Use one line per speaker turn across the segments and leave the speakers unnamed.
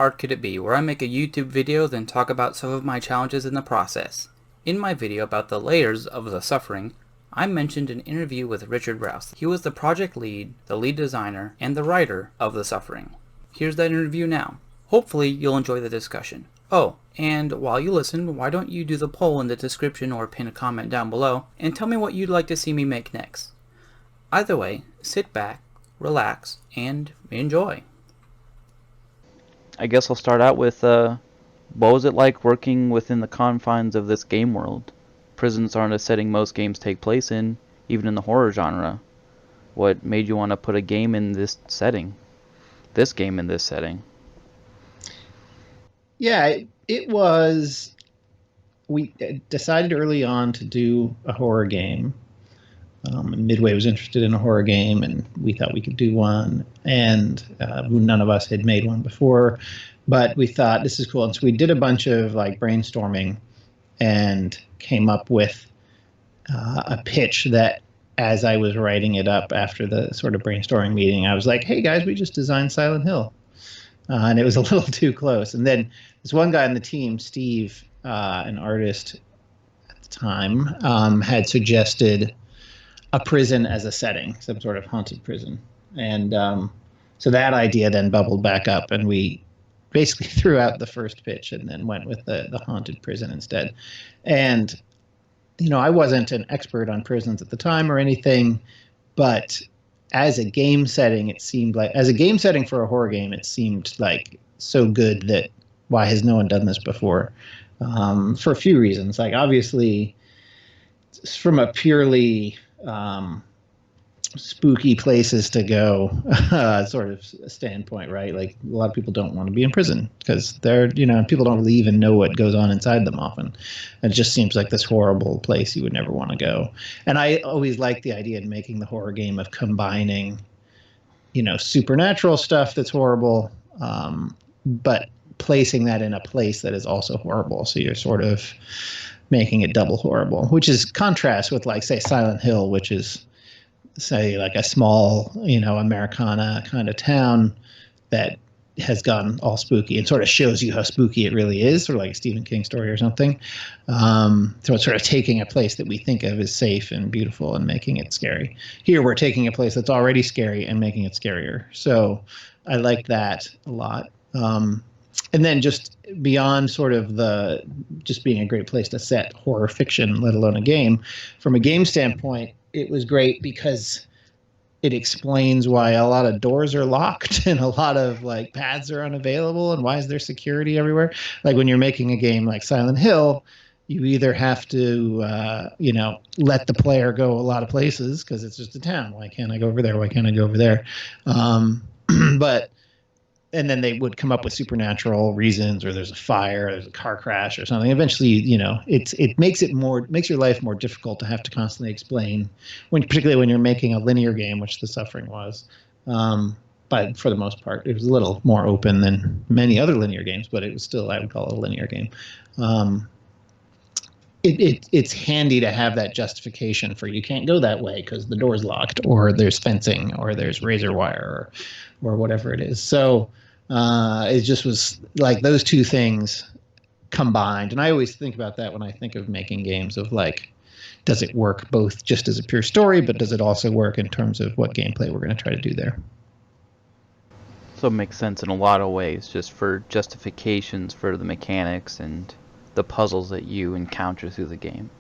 hard could it be, where I make a YouTube video then talk about some of my challenges in the process. In my video about the layers of the suffering, I mentioned an interview with Rичердом. He was the project lead, the lead designer, and the writer of the suffering. Here's that interview now. Hopefully you'll enjoy the discussion. Oh, and while you listen, why don't you do the poll in the description or pin a comment down below and tell me what you'd like to see me make next. Either way, sit back, relax, and enjoy.
I guess I'll start out with, what was it like working within the confines of this game world? Prisons aren't a setting most games take place in, even in the horror genre. What made you want to put a game in this setting? This game in this setting?
Yeah, it was... We decided early on to do a horror game. Midway was interested in a horror game, and we thought we could do one. And none of us had made one before, but we thought this is cool. And so we did a bunch of brainstorming and came up with a pitch that, as I was writing it up after the sort of brainstorming meeting, I was like, "Hey guys, we just designed Silent Hill," and it was a little too close. And then this one guy on the team, Steve, an artist at the time, had suggested a prison as a setting, some sort of haunted prison. And so that idea then bubbled back up, and we basically threw out the first pitch and then went with the haunted prison instead. And, I wasn't an expert on prisons at the time or anything, but as a game setting, it seemed like, as a game setting for a horror game, it seemed like so good that why has no one done this before? For a few reasons. Like, obviously, from a purely spooky places to go sort of standpoint, right? Like, a lot of people don't want to be in prison because they're, people don't really even know what goes on inside them often. It just seems like this horrible place you would never want to go. And I always liked the idea of making the horror game of combining, supernatural stuff that's horrible, but placing that in a place that is also horrible. So you're sort of making it double horrible, which is contrast with, like, say, Silent Hill, which is, say, like a small, Americana kind of town that has gone all spooky and sort of shows you how spooky it really is, sort of like a Stephen King story or something. So it's sort of taking a place that we think of as safe and beautiful and making it scary. Here we're taking a place that's already scary and making it scarier. So I like that a lot. And then just beyond sort of just being a great place to set horror fiction, let alone a game, from a game standpoint, it was great because it explains why a lot of doors are locked and a lot of paths are unavailable, and why is there security everywhere. Like, when you're making a game like Silent Hill, you either have to, let the player go a lot of places because it's just a town. Why can't I go over there? Why can't I go over there? And then they would come up with supernatural reasons, or there's a fire, there's a car crash or something. Eventually, it makes your life more difficult to have to constantly explain, particularly when you're making a linear game, which The Suffering was. But for the most part, it was a little more open than many other linear games, but it was still, I would call it a linear game. It's handy to have that justification for you can't go that way because the door's locked, or there's fencing, or there's razor wire, or whatever it is. So it just was like those two things combined. And I always think about that when I think of making games, of does it work both just as a pure story, but does it also work in terms of what gameplay we're going to try to do there?
So it makes sense in a lot of ways, just for justifications for the mechanics and the puzzles that you encounter through the game.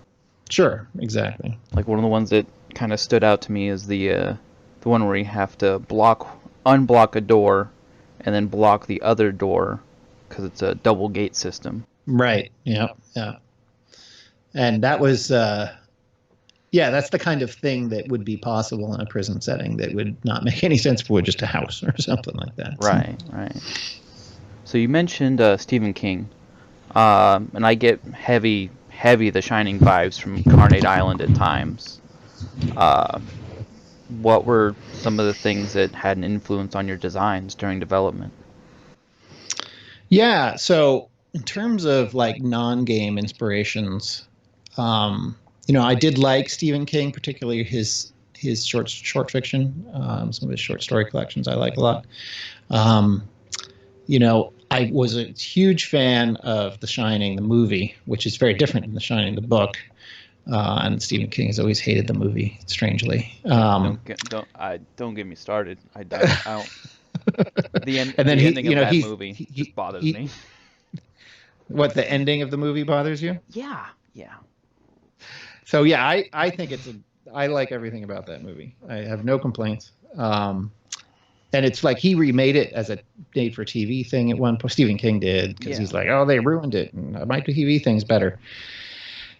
Sure, exactly.
Like, one of the ones that kind of stood out to me is the one where you have to unblock a door and then block the other door because it's a double gate system.
Right. Yeah. And that was that's the kind of thing that would be possible in a prison setting that would not make any sense for just a house or something like that.
Right. So you mentioned Stephen King, and I get heavy The Shining vibes from Carnate Island at times. What were some of the things that had an influence on your designs during development?
Yeah, so in terms of non-game inspirations, I did like Stephen King, particularly his short fiction. Some of his short story collections I like a lot. I was a huge fan of The Shining, the movie, which is very different than The Shining, the book. And Stephen King has always hated the movie, strangely.
Don't get me started. I don't. The
and then
ending of that
he,
movie
he,
just bothers
he,
me.
What, the ending of the movie bothers you?
Yeah.
So yeah, I think I like everything about that movie. I have no complaints. And it's like he remade it as a made-for-TV thing at one point. Stephen King did, because he's like, oh, they ruined it, and my TV thing's better.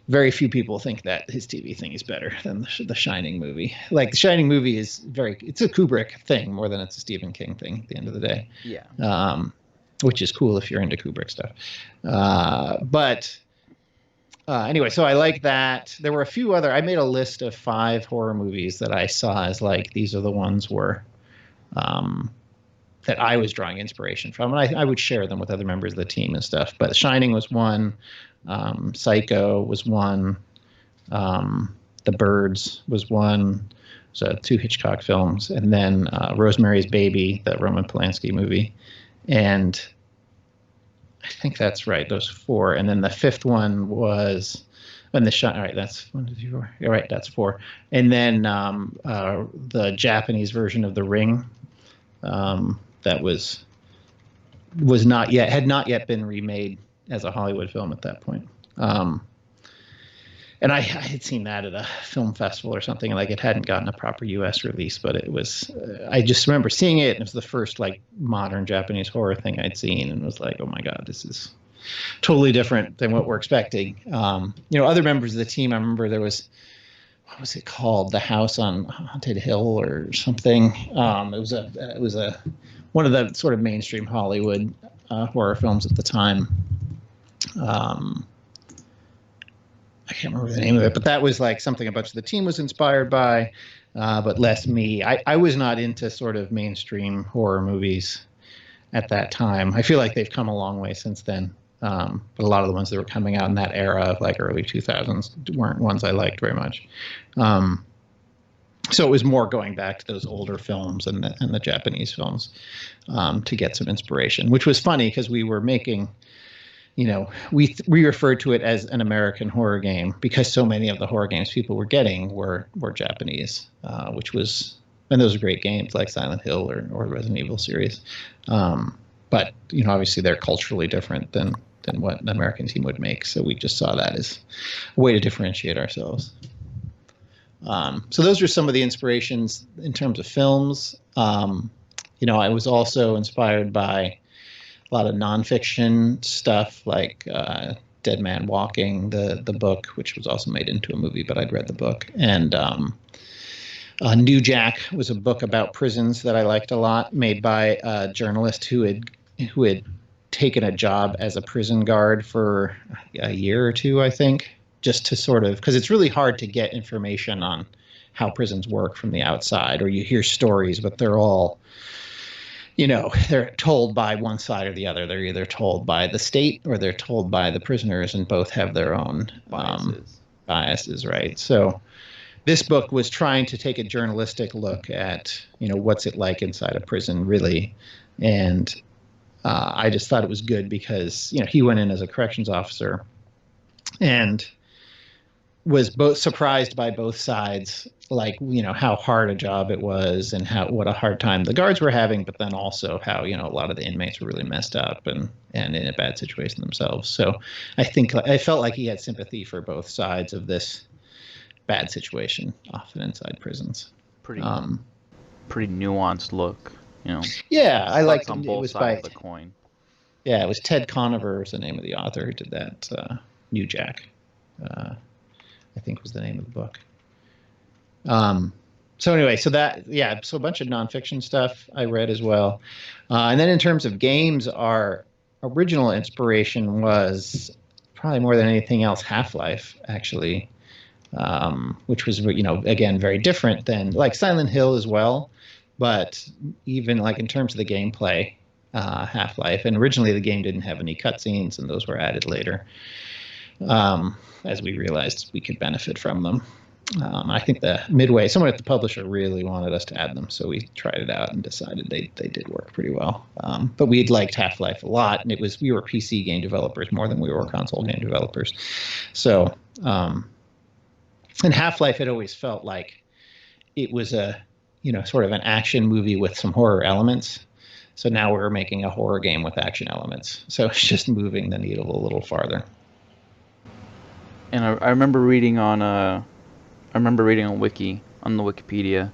Very few people think that his TV thing is better than the Shining movie. Like, the Shining movie is it's a Kubrick thing more than it's a Stephen King thing at the end of the day.
Yeah.
Which is cool if you're into Kubrick stuff. But anyway, so I like that. There were a few other. I made a list of 5 horror movies that I saw as like, these are the ones where that I was drawing inspiration from, and I would share them with other members of the team and stuff. But Shining was one, Psycho was one, The Birds was one, so 2 Hitchcock films, and then Rosemary's Baby, the Roman Polanski movie, and I think that's right, those 4. And then the 5th one was when the shot. All right, that's 1, 2, 3, 4. You're right, that's 4. And then the Japanese version of The Ring. That was had not yet been remade as a Hollywood film at that point. And I had seen that at a film festival or something. Like, it hadn't gotten a proper U.S. release, but it was. I just remember seeing it, and it was the first like modern Japanese horror thing I'd seen, and was like, oh my god, this is totally different than what we're expecting. Other members of the team. I remember there was. What was it called? The House on Haunted Hill or something. It was one of the sort of mainstream Hollywood horror films at the time. I can't remember the name of it, but that was like something a bunch of the team was inspired by, but less me. I was not into sort of mainstream horror movies at that time. I feel like they've come a long way since then. But a lot of the ones that were coming out in that era of like early 2000s weren't ones I liked very much. So it was more going back to those older films and the Japanese films to get some inspiration, which was funny because we were making, we referred to it as an American horror game because so many of the horror games people were getting were Japanese, which was, and those are great games like Silent Hill or Resident Evil series. But, obviously they're culturally different than what an American team would make. So we just saw that as a way to differentiate ourselves. So those are some of the inspirations in terms of films. I was also inspired by a lot of nonfiction stuff like Dead Man Walking, the book, which was also made into a movie, but I'd read the book. And New Jack was a book about prisons that I liked a lot, made by a journalist who had taken a job as a prison guard for a year or 2, I think, just to sort of, because it's really hard to get information on how prisons work from the outside, or you hear stories, but they're all, they're told by one side or the other. They're either told by the state or they're told by the prisoners, and both have their own biases, right? So this book was trying to take a journalistic look at, what's it like inside a prison, really. And I just thought it was good because, he went in as a corrections officer and was both surprised by both sides, like, how hard a job it was and what a hard time the guards were having, but then also how, a lot of the inmates were really messed up and in a bad situation themselves. So I felt like he had sympathy for both sides of this bad situation often inside prisons.
Pretty nuanced look.
Yeah, I liked
on
it.
both
It was
sides of the coin.
Yeah, it was Ted Conover was the name of the author who did that. New Jack, I think was the name of the book. So anyway, so a bunch of nonfiction stuff I read as well. And then in terms of games, our original inspiration was probably more than anything else Half-Life, actually, which was, again, very different than like Silent Hill as well. But even like in terms of the gameplay, Half-Life, and originally the game didn't have any cutscenes, and those were added later, as we realized we could benefit from them. I think the Midway, someone at the publisher really wanted us to add them, so we tried it out and decided they did work pretty well. But we'd liked Half-Life a lot, and we were PC game developers more than we were console game developers. So, and Half-Life had always felt like it was sort of an action movie with some horror elements. So now we're making a horror game with action elements. So it's just moving the needle a little farther.
And I remember reading on Wiki, on the Wikipedia,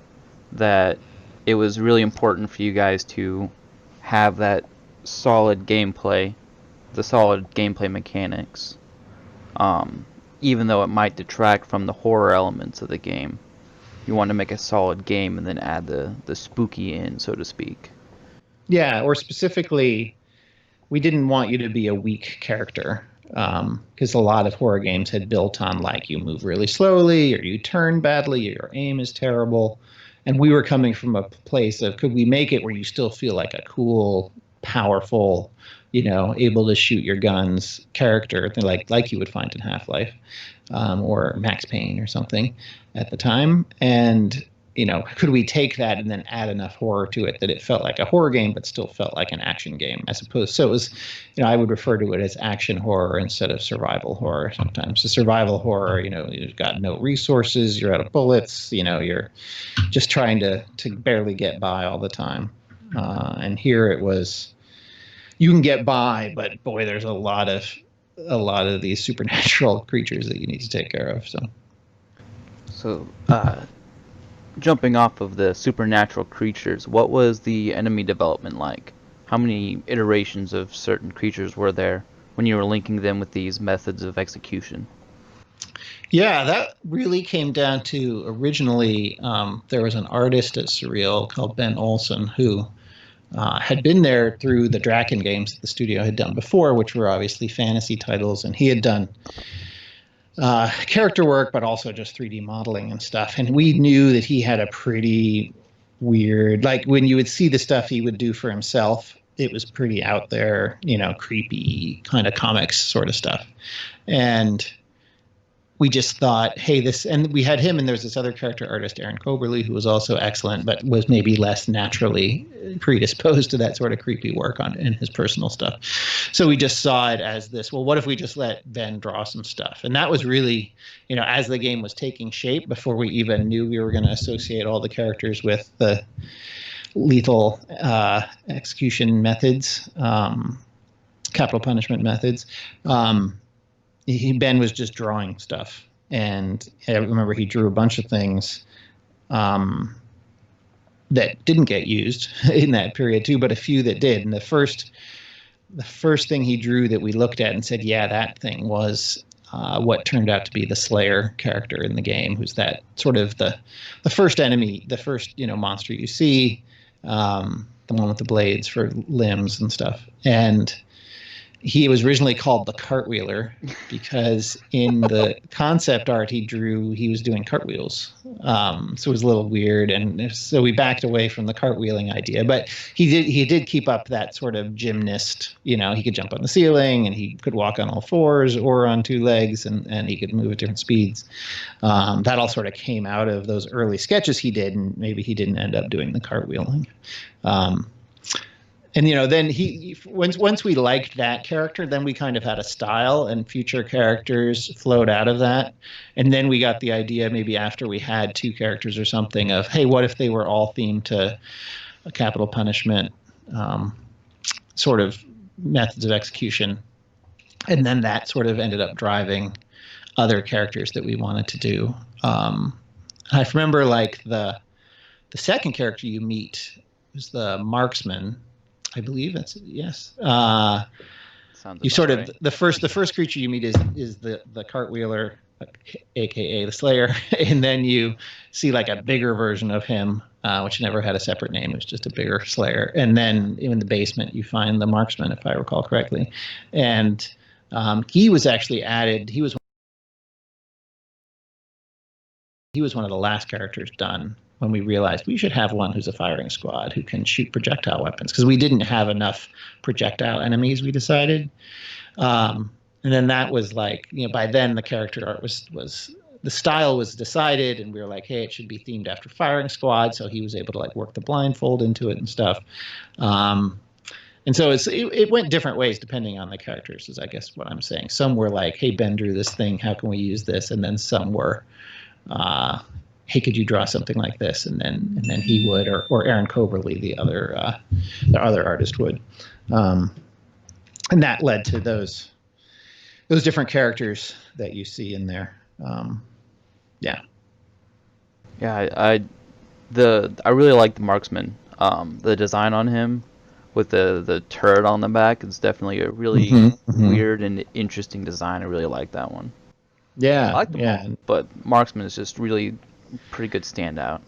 that it was really important for you guys to have that solid gameplay, the solid gameplay mechanics, even though it might detract from the horror elements of the game. You want to make a solid game and then add the spooky in, so to speak.
Yeah, or specifically, we didn't want you to be a weak character. Because a lot of horror games had built on like you move really slowly or you turn badly or your aim is terrible. And we were coming from a place of, could we make it where you still feel like a cool, powerful, able to shoot your guns character, like you would find in Half-Life or Max Payne or something at the time. And could we take that and then add enough horror to it that it felt like a horror game, but still felt like an action game, as opposed. So it was, I would refer to it as action horror instead of survival horror. Sometimes the survival horror, you've got no resources, you're out of bullets, you're just trying to barely get by all the time. And here it was, you can get by, but boy, there's a lot of these supernatural creatures that you need to take care of.
So, jumping off of the supernatural creatures, what was the enemy development like? How many iterations of certain creatures were there when you were linking them with these methods of execution?
Yeah, that really came down to originally there was an artist at Surreal called Ben Olson who had been there through the Draken games that the studio had done before, which were obviously fantasy titles, and he had done character work, but also just 3D modeling and stuff. And we knew that he had a pretty weird, like when you would see the stuff he would do for himself, it was pretty out there, creepy kind of comics sort of stuff. And we just thought, hey, and we had him, and there's this other character artist, Aaron Coberly, who was also excellent, but was maybe less naturally predisposed to that sort of creepy work in his personal stuff. So we just saw it as this, well, what if we just let Ben draw some stuff? And that was really, as the game was taking shape, before we even knew we were going to associate all the characters with the lethal execution methods, capital punishment methods, Ben was just drawing stuff, and I remember he drew a bunch of things that didn't get used in that period too, but a few that did. And the first thing he drew that we looked at and said, yeah, that thing was what turned out to be the Slayer character in the game, who's that sort of the first enemy, the first monster you see, the one with the blades for limbs and stuff. And he was originally called the Cartwheeler because in the concept art he was doing cartwheels. So it was a little weird, and so we backed away from the cartwheeling idea. But he did keep up that sort of gymnast. He could jump on the ceiling, and he could walk on all fours or on two legs, and he could move at different speeds. That all sort of came out of those early sketches he did, and maybe he didn't end up doing the cartwheeling. And then once we liked that character, then we kind of had a style, and future characters flowed out of that. And then we got the idea, maybe after we had two characters or something, of, hey, what if they were all themed to a capital punishment sort of methods of execution? And then that sort of ended up driving other characters that we wanted to do. I remember like the second character you meet was the marksman. I believe that's yes. You sort of right. the first creature you meet is the cartwheeler, aka the Slayer, and then you see like a bigger version of him, which never had a separate name. It was just a bigger Slayer. And then in the basement you find the marksman, if I recall correctly, and he was actually added. He was one of the last characters done when we realized we should have one who's a firing squad who can shoot projectile weapons, because we didn't have enough projectile enemies, we decided. And then that was like, by then the character art was the style was decided, and we were like, hey, it should be themed after Firing Squad. So he was able to like work the blindfold into it and stuff. And so it went different ways depending on the characters, is I guess what I'm saying. Some were like, hey, Ben drew this thing, how can we use this? And then some were, hey, could you draw something like this? And then he would, or Aaron Coberly, the other artist would. And that led to those different characters that you see in there. Yeah.
Yeah, I really like the marksman. The design on him with the turret on the back is definitely a really weird and interesting design. I really like that one.
Yeah,
I like them all, but marksman is just really pretty good standout.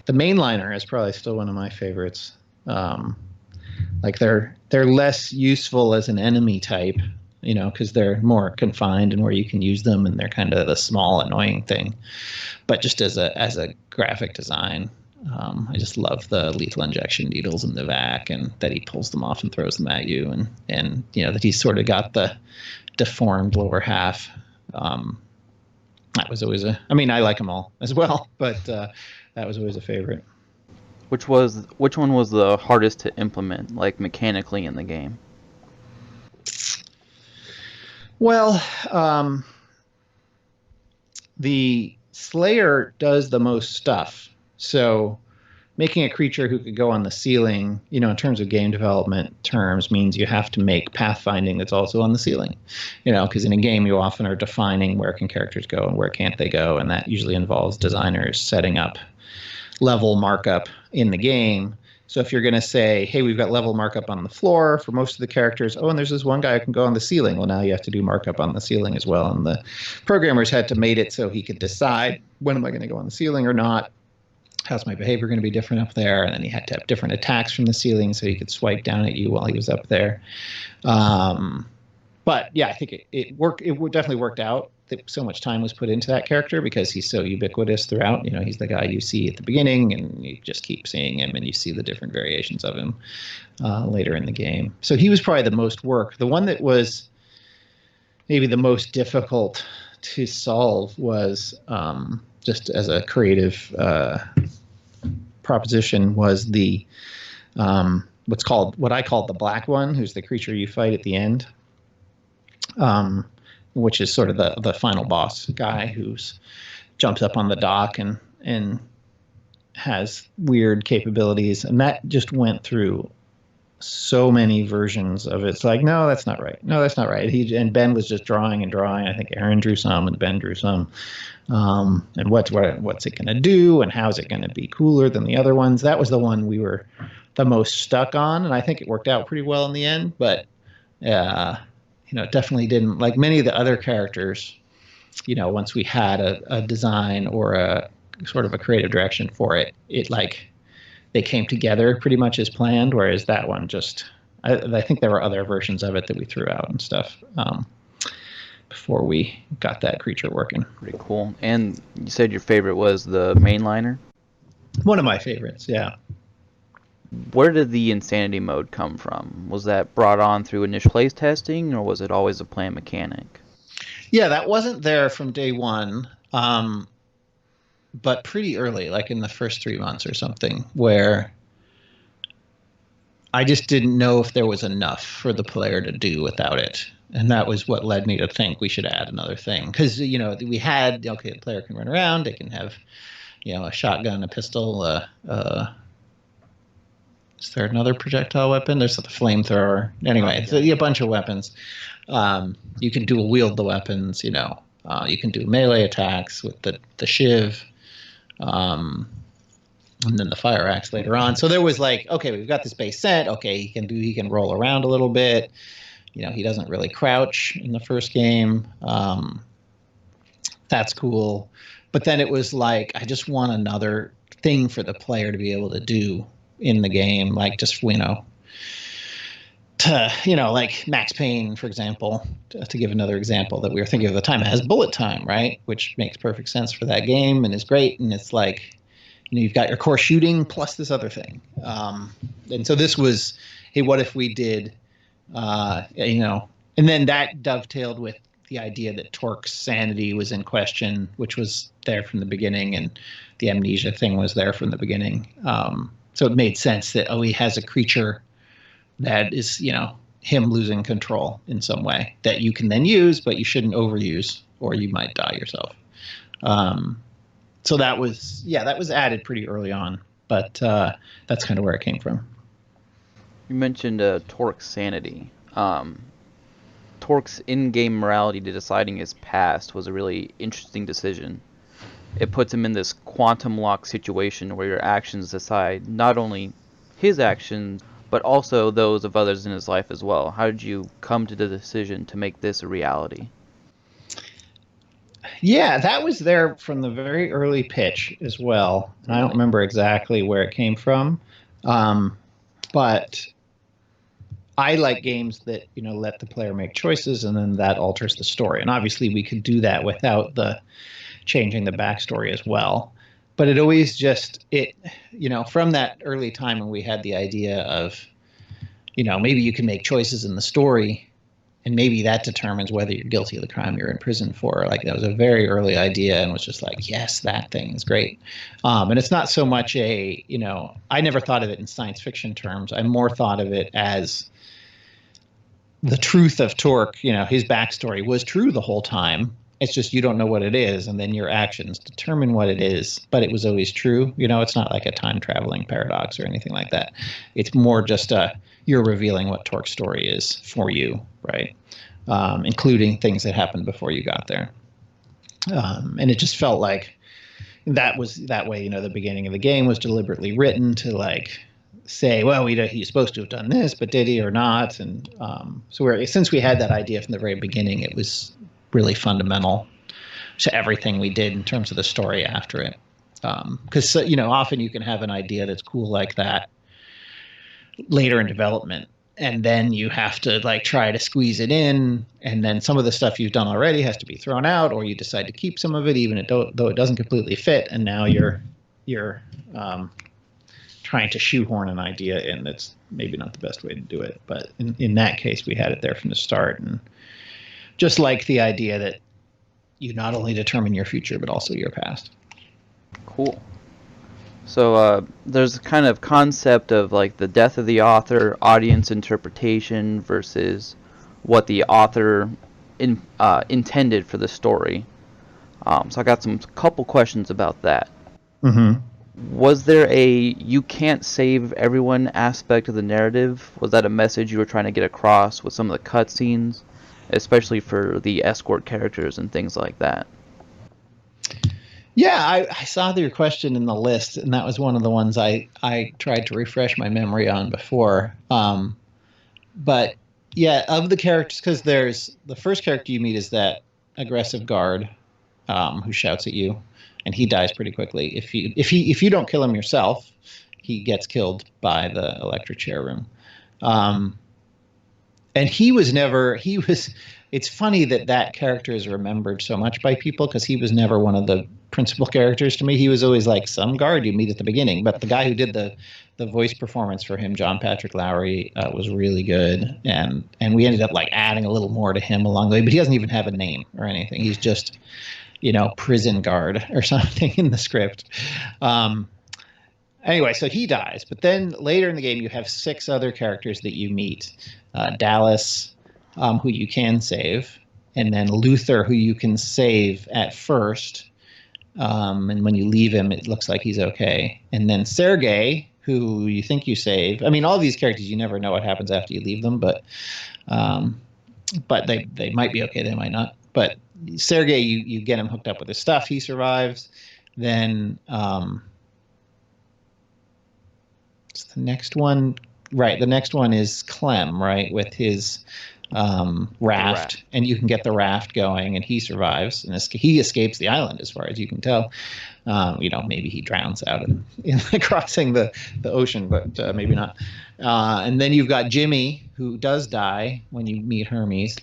The mainliner is probably still one of my favorites. Like they're less useful as an enemy type, you know, because they're more confined and where you can use them, and they're kind of the small annoying thing. But just as a graphic design, I just love the lethal injection needles in the vac, and that he pulls them off and throws them at you, and you know that he's sort of got the deformed lower half. That was always I mean, I like them all as well, but that was always a favorite.
Which one was the hardest to implement, like mechanically in the game?
Well, the Slayer does the most stuff. So making a creature who could go on the ceiling, you know, in terms of game development terms, means you have to make pathfinding that's also on the ceiling, you know, because in a game you often are defining where can characters go and where can't they go, and that usually involves designers setting up level markup in the game. So if you're going to say, hey, we've got level markup on the floor for most of the characters, oh, and there's this one guy who can go on the ceiling, well, now you have to do markup on the ceiling as well, and the programmers had to made it so he could decide, when am I going to go on the ceiling or not? How's my behavior going to be different up there? And then he had to have different attacks from the ceiling so he could swipe down at you while he was up there. But yeah, I think it worked. It definitely worked out that so much time was put into that character because he's so ubiquitous throughout. You know, he's the guy you see at the beginning, and you just keep seeing him, and you see the different variations of him later in the game. So he was probably the most work. The one that was maybe the most difficult to solve was just as a creative proposition was the what I called the black one, who's the creature you fight at the end, which is sort of the final boss guy who's jumps up on the dock and has weird capabilities, and that just went through so many versions of it. It's like, no, that's not right. No, that's not right. And Ben was just drawing and drawing. I think Aaron drew some and Ben drew some. And what's it going to do, and how's it going to be cooler than the other ones? That was the one we were the most stuck on, and I think it worked out pretty well in the end. But you know, it definitely didn't, like many of the other characters. You know, once we had a design or a sort of a creative direction for it, like they came together pretty much as planned. Whereas that one just, I think there were other versions of it that we threw out and stuff. Before we got that creature working.
Pretty cool. And you said your favorite was the mainliner?
One of my favorites, yeah.
Where did the insanity mode come from? Was that brought on through initial place testing, or was it always a planned mechanic?
Yeah, that wasn't there from day one, but pretty early, like in the first 3 months or something, where I just didn't know if there was enough for the player to do without it. And that was what led me to think we should add another thing. Because, you know, we had, okay, the player can run around. They can have, you know, a shotgun, a pistol. Is there another projectile weapon? There's a flamethrower. Anyway, so a bunch of weapons. You can dual wield the weapons, you know. You can do melee attacks with the shiv. And then the fire axe later on. So there was like, okay, we've got this base set. Okay, he can roll around a little bit. You know, he doesn't really crouch in the first game. That's cool. But then it was like, I just want another thing for the player to be able to do in the game. Like just, you know, like Max Payne, for example, to give another example that we were thinking of at the time, it has bullet time, right? Which makes perfect sense for that game and is great. And it's like, you know, you've got your core shooting plus this other thing. And so this was, hey, what if we did, you know, and then that dovetailed with the idea that Torque's sanity was in question, which was there from the beginning, and the amnesia thing was there from the beginning. So it made sense that, he has a creature that is, him losing control in some way that you can then use, but you shouldn't overuse or you might die yourself. So that was added pretty early on, but that's kind of where it came from.
You mentioned Torque's sanity. Torque's in-game morality to deciding his past was a really interesting decision. It puts him in this quantum lock situation where your actions decide not only his actions, but also those of others in his life as well. How did you come to the decision to make this a reality?
Yeah, that was there from the very early pitch as well. And I don't remember exactly where it came from. But I like games that, let the player make choices and then that alters the story. And obviously we could do that without the changing the backstory as well. But it always from that early time when we had the idea of, maybe you can make choices in the story and maybe that determines whether you're guilty of the crime you're in prison for. Like, that was a very early idea and was just like, yes, that thing is great. And it's not so much I never thought of it in science fiction terms. I more thought of it as the truth of Torque, his backstory was true the whole time. It's just you don't know what it is, and then your actions determine what it is, but it was always true. It's not like a time-traveling paradox or anything like that. It's more just you're revealing what Torque's story is for you, right? Including things that happened before you got there. And it just felt like that was that way, the beginning of the game was deliberately written to, say, well, he's supposed to have done this, but did he or not? And since we had that idea from the very beginning, it was really fundamental to everything we did in terms of the story after it. Because, often you can have an idea that's cool like that later in development, and then you have to try to squeeze it in, and then some of the stuff you've done already has to be thrown out, or you decide to keep some of it even though it doesn't completely fit, and now you're trying to shoehorn an idea in. That's maybe not the best way to do it, but in that case we had it there from the start. And just like the idea that you not only determine your future, but also your past.
Cool. So there's a kind of concept of the death of the author, audience interpretation versus what the author intended for the story. So I got couple questions about that.
Mm-hmm.
Was there a you can't save everyone aspect of the narrative? Was that a message you were trying to get across with some of the cutscenes? Especially for the escort characters and things like that.
Yeah, I saw your question in the list, and that was one of the ones I tried to refresh my memory on before. But yeah, of the characters, because there's the first character you meet is that aggressive guard who shouts at you, and he dies pretty quickly. If you don't kill him yourself, he gets killed by the electric chair room. And it's funny that character is remembered so much by people because he was never one of the principal characters to me. He was always some guard you meet at the beginning, but the guy who did the voice performance for him, John Patrick Lowry, was really good. And we ended up adding a little more to him along the way, but he doesn't even have a name or anything. He's just, prison guard or something in the script. Anyway, so he dies, but then later in the game you have 6 other characters that you meet. Dallas, who you can save, and then Luther, who you can save at first, and when you leave him, it looks like he's okay. And then Sergei, who you think you save. I mean, all these characters, you never know what happens after you leave them, but they might be okay, they might not. But Sergei, you get him hooked up with his stuff, he survives. Then it's the next one. Right, the next one is Clem, right, with his raft, and you can get the raft going, and he survives, and he escapes the island as far as you can tell. Maybe he drowns out in crossing the ocean, but maybe not. And then you've got Jimmy, who does die when you meet Hermes.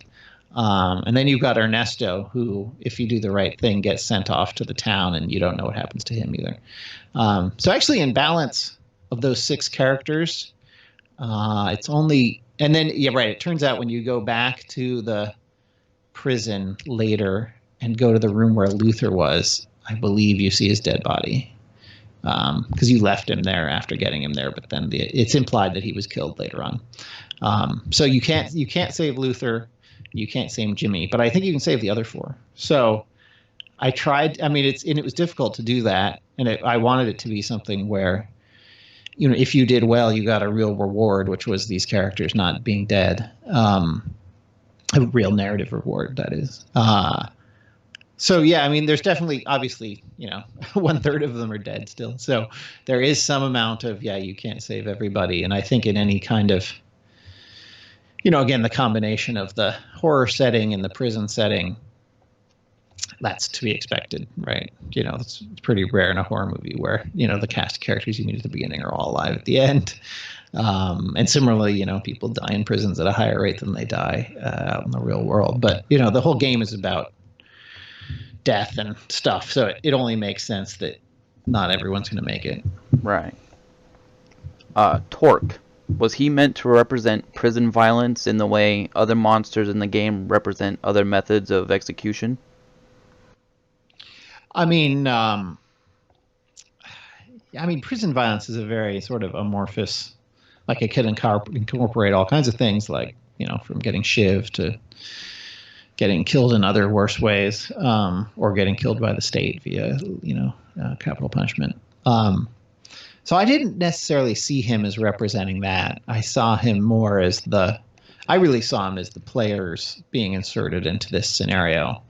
And then you've got Ernesto, who, if you do the right thing, gets sent off to the town, and you don't know what happens to him either. So actually, in balance of those 6 characters, it's only, and then, yeah, right, it turns out when you go back to the prison later and go to the room where Luther was, I believe you see his dead body. Because you left him there after getting him there, but then it's implied that he was killed later on. So you can't save Luther, you can't save Jimmy, but I think you can save the other 4. So I tried. I mean, it was difficult to do that, and I wanted it to be something where, if you did well, you got a real reward, which was these characters not being dead. A real narrative reward, that is. So yeah, I mean, there's definitely, obviously, 1/3 of them are dead still. So there is some amount of, you can't save everybody. And I think in any kind of, again, the combination of the horror setting and the prison setting, that's to be expected, right? It's pretty rare in a horror movie where, the cast of characters you meet at the beginning are all alive at the end. And similarly, people die in prisons at a higher rate than they die out in the real world. But, the whole game is about death and stuff, so it only makes sense that not everyone's going to make it.
Right. Torque, was he meant to represent prison violence in the way other monsters in the game represent other methods of execution?
I mean, prison violence is a very sort of amorphous, like it could incorporate all kinds of things, like, from getting shivved to getting killed in other worse ways, or getting killed by the state via, capital punishment. So I didn't necessarily see him as representing that. I saw him more as I really saw him as the players being inserted into this scenario,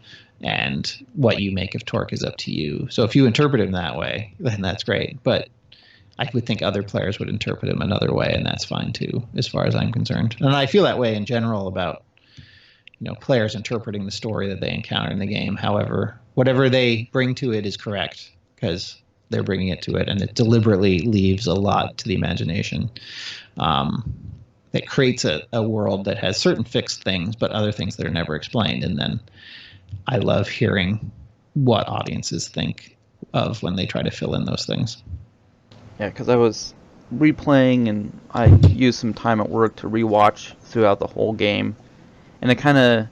and what you make of Torque is up to you. So if you interpret him that way, then that's great. But I would think other players would interpret him another way, and that's fine too, as far as I'm concerned. And I feel that way in general about players interpreting the story that they encounter in the game. However, whatever they bring to it is correct because they're bringing it to it, and it deliberately leaves a lot to the imagination. It creates a world that has certain fixed things, but other things that are never explained. And then I love hearing what audiences think of when they try to fill in those things.
Yeah, because I was replaying, and I used some time at work to rewatch throughout the whole game. And I kind of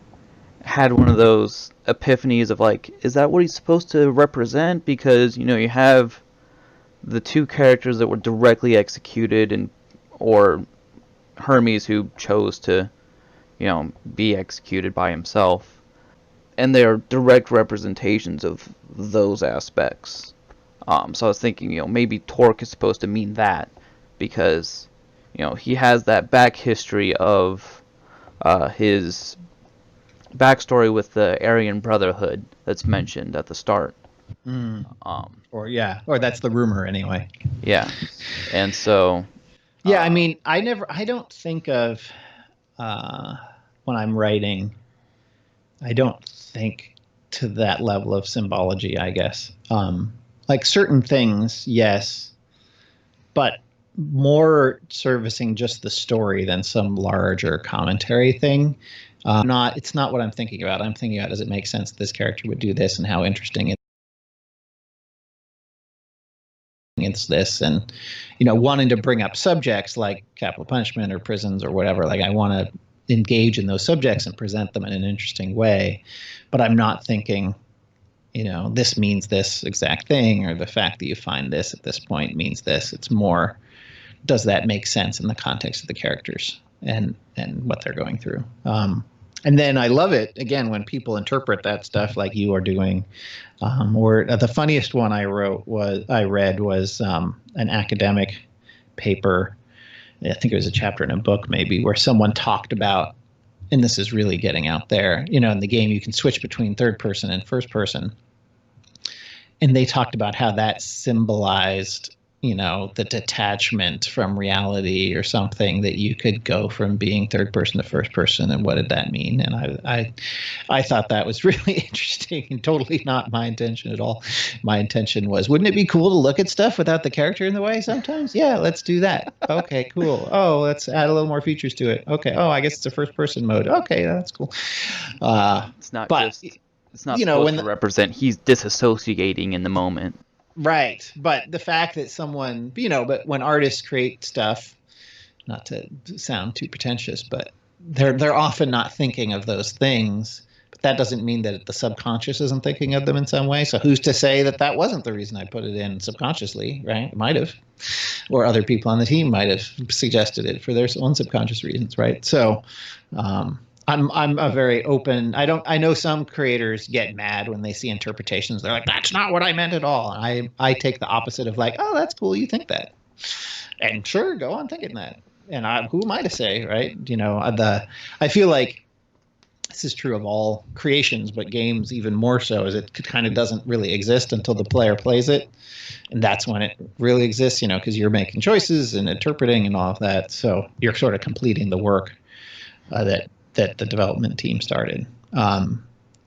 had one of those epiphanies of like, is that what he's supposed to represent? Because, you have the 2 characters that were directly executed, or Hermes, who chose to, be executed by himself. And they are direct representations of those aspects. So I was thinking, maybe Torque is supposed to mean that because, he has that back history of his backstory with the Aryan Brotherhood that's mentioned at the start.
Or that's the rumor anyway.
Yeah, and so.
Yeah, I mean, I don't think of when I'm writing. I don't think to that level of symbology, I guess. Like certain things, yes, but more servicing just the story than some larger commentary thing. It's not what I'm thinking about. I'm thinking about, does it make sense that this character would do this, and how interesting it's this, and wanting to bring up subjects like capital punishment or prisons or whatever. Like I want to engage in those subjects and present them in an interesting way, but I'm not thinking, this means this exact thing, or the fact that you find this at this point means this. It's more, does that make sense in the context of the characters and what they're going through? And then I love it, again, when people interpret that stuff like you are doing. Or the funniest one I read was an academic paper. I think it was a chapter in a book maybe, where someone talked about, and this is really getting out there, in the game you can switch between third person and first person. And they talked about how that symbolized, the detachment from reality or something, that you could go from being third person to first person. And what did that mean? And I thought that was really interesting, and totally not my intention at all. My intention was, wouldn't it be cool to look at stuff without the character in the way sometimes? Yeah, let's do that. Okay, cool. Oh, let's add a little more features to it. Okay. Oh, I guess it's a first person mode. Okay, that's cool.
It's not supposed to represent he's disassociating in the moment.
Right. But the fact that someone, but when artists create stuff, not to sound too pretentious, but they're often not thinking of those things. that doesn't mean that the subconscious isn't thinking of them in some way. So who's to say that that wasn't the reason I put it in subconsciously, right? It might have, or other people on the team might have suggested it for their own subconscious reasons, right? So I'm a very open. I know some creators get mad when they see interpretations. They're like, that's not what I meant at all. And I take the opposite of like, oh, that's cool, you think that, and sure, go on thinking that. And who am I to say, right? I feel like this is true of all creations, but games even more so, is it kind of doesn't really exist until the player plays it, and that's when it really exists, because you're making choices and interpreting and all of that. So you're sort of completing the work that the development team started.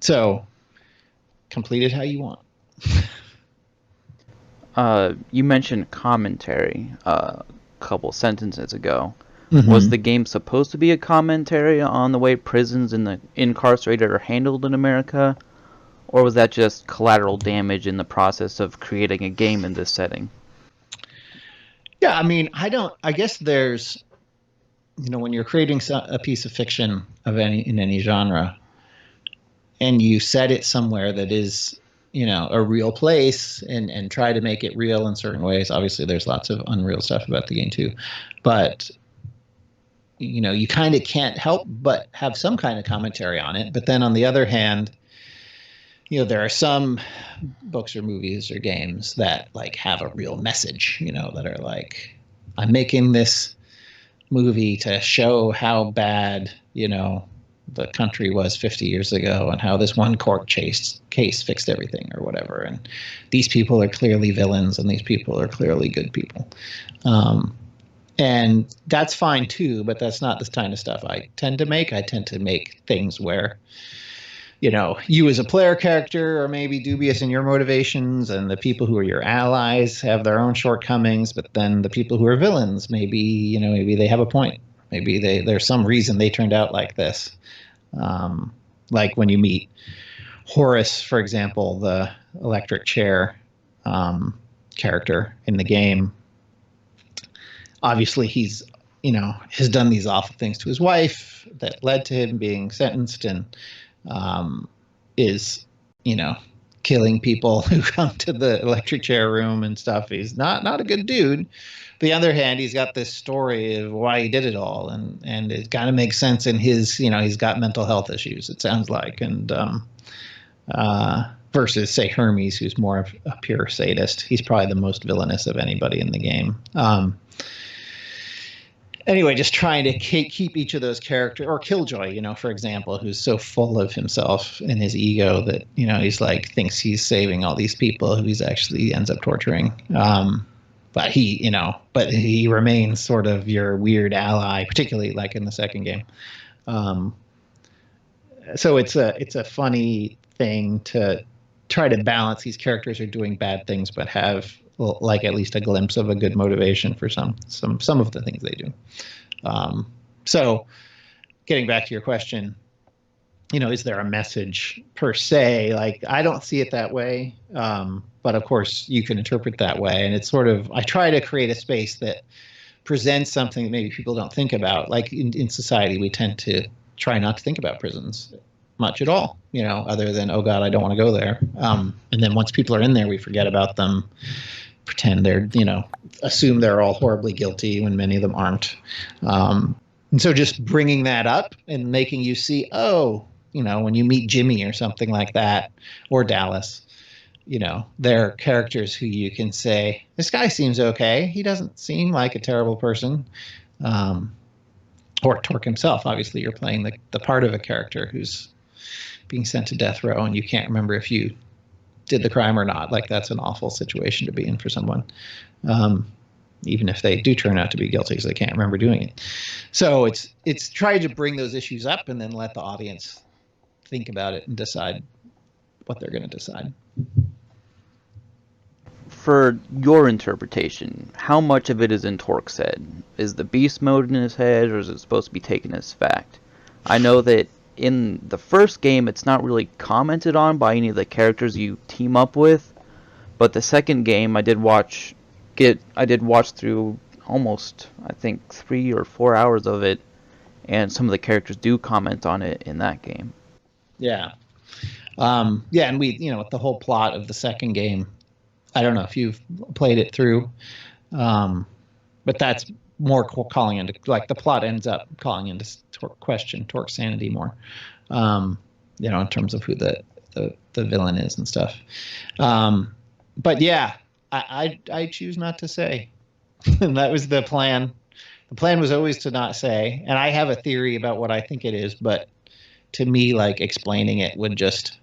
So complete it how you want.
You mentioned commentary a couple sentences ago.
Mm-hmm.
Was the game supposed to be a commentary on the way prisons and the incarcerated are handled in America? Or was that just collateral damage in the process of creating a game in this setting?
Yeah, I guess there's, when you're creating a piece of fiction in any genre, and you set it somewhere that is, a real place, and try to make it real in certain ways. Obviously, there's lots of unreal stuff about the game too, but you kind of can't help but have some kind of commentary on it. But then on the other hand, there are some books or movies or games that like have a real message, that are like, I'm making this movie to show how bad, the country was 50 years ago, and how this one court case fixed everything or whatever. And these people are clearly villains, and these people are clearly good people. And that's fine too, but that's not the kind of stuff I tend to make. I tend to make things where, you as a player character are maybe dubious in your motivations, and the people who are your allies have their own shortcomings, but then the people who are villains, maybe they have a point. Maybe there's some reason they turned out like this. Like when you meet Horace, for example, the electric chair character in the game. Obviously, he's, has done these awful things to his wife that led to him being sentenced, and is, killing people who come to the electric chair room and stuff. He's not a good dude. But on the other hand, he's got this story of why he did it all, and it kind of makes sense in his, he's got mental health issues, it sounds like, and versus, say, Hermes, who's more of a pure sadist. He's probably the most villainous of anybody in the game. Anyway, just trying to keep each of those characters, or Killjoy, for example, who's so full of himself and his ego that, he's like, thinks he's saving all these people who he's actually ends up torturing. But he remains sort of your weird ally, particularly like in the second game. So it's a funny thing to try to balance. These characters are doing bad things, but have like at least a glimpse of a good motivation for some of the things they do. So getting back to your question, is there a message per se? Like, I don't see it that way. But of course you can interpret that way. And it's sort of, I try to create a space that presents something that maybe people don't think about. Like in society, we tend to try not to think about prisons much at all, other than, oh God, I don't want to go there. And then once people are in there, we forget about them, pretend they're, assume they're all horribly guilty when many of them aren't. And so just bringing that up and making you see, when you meet Jimmy or something like that, or Dallas, they're characters who you can say, this guy seems okay. He doesn't seem like a terrible person. Or Torque himself. Obviously, you're playing the part of a character who's being sent to death row, and you can't remember if you did the crime or not. Like, that's an awful situation to be in for someone. Even if they do turn out to be guilty because they can't remember doing it. So it's trying to bring those issues up and then let the audience think about it and decide what they're going to decide.
For your interpretation, how much of it is in Torque's head? Is the beast mode in his head, or is it supposed to be taken as fact? I know that in the first game, it's not really commented on by any of the characters you team up with, but the second game, I did watch through almost, I think, 3 or 4 hours of it, and some of the characters do comment on it in that game.
Yeah. Yeah, and we, with the whole plot of the second game, I don't know if you've played it through, but that's more calling into, like, the plot ends up calling into question Torque's sanity more, in terms of who the villain is and stuff. But yeah, I choose not to say. And that was the plan. The plan was always to not say, and I have a theory about what I think it is, but to me, like, explaining it would just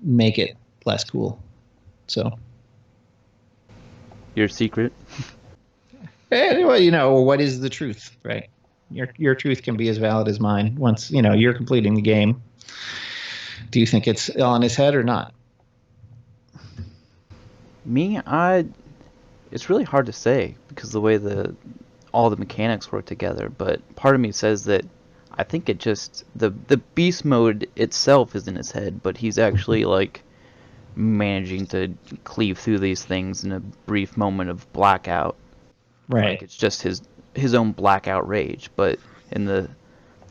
make it less cool. So
Your secret.
anyway, what is the truth, right? Your truth can be as valid as mine once, you're completing the game. Do you think it's on his head or not?
Me, it's really hard to say because the way all the mechanics work together, but part of me says that I think it just the beast mode itself is in his head, but he's actually like managing to cleave through these things in a brief moment of blackout.
Right.
Like it's just his own blackout rage. But in the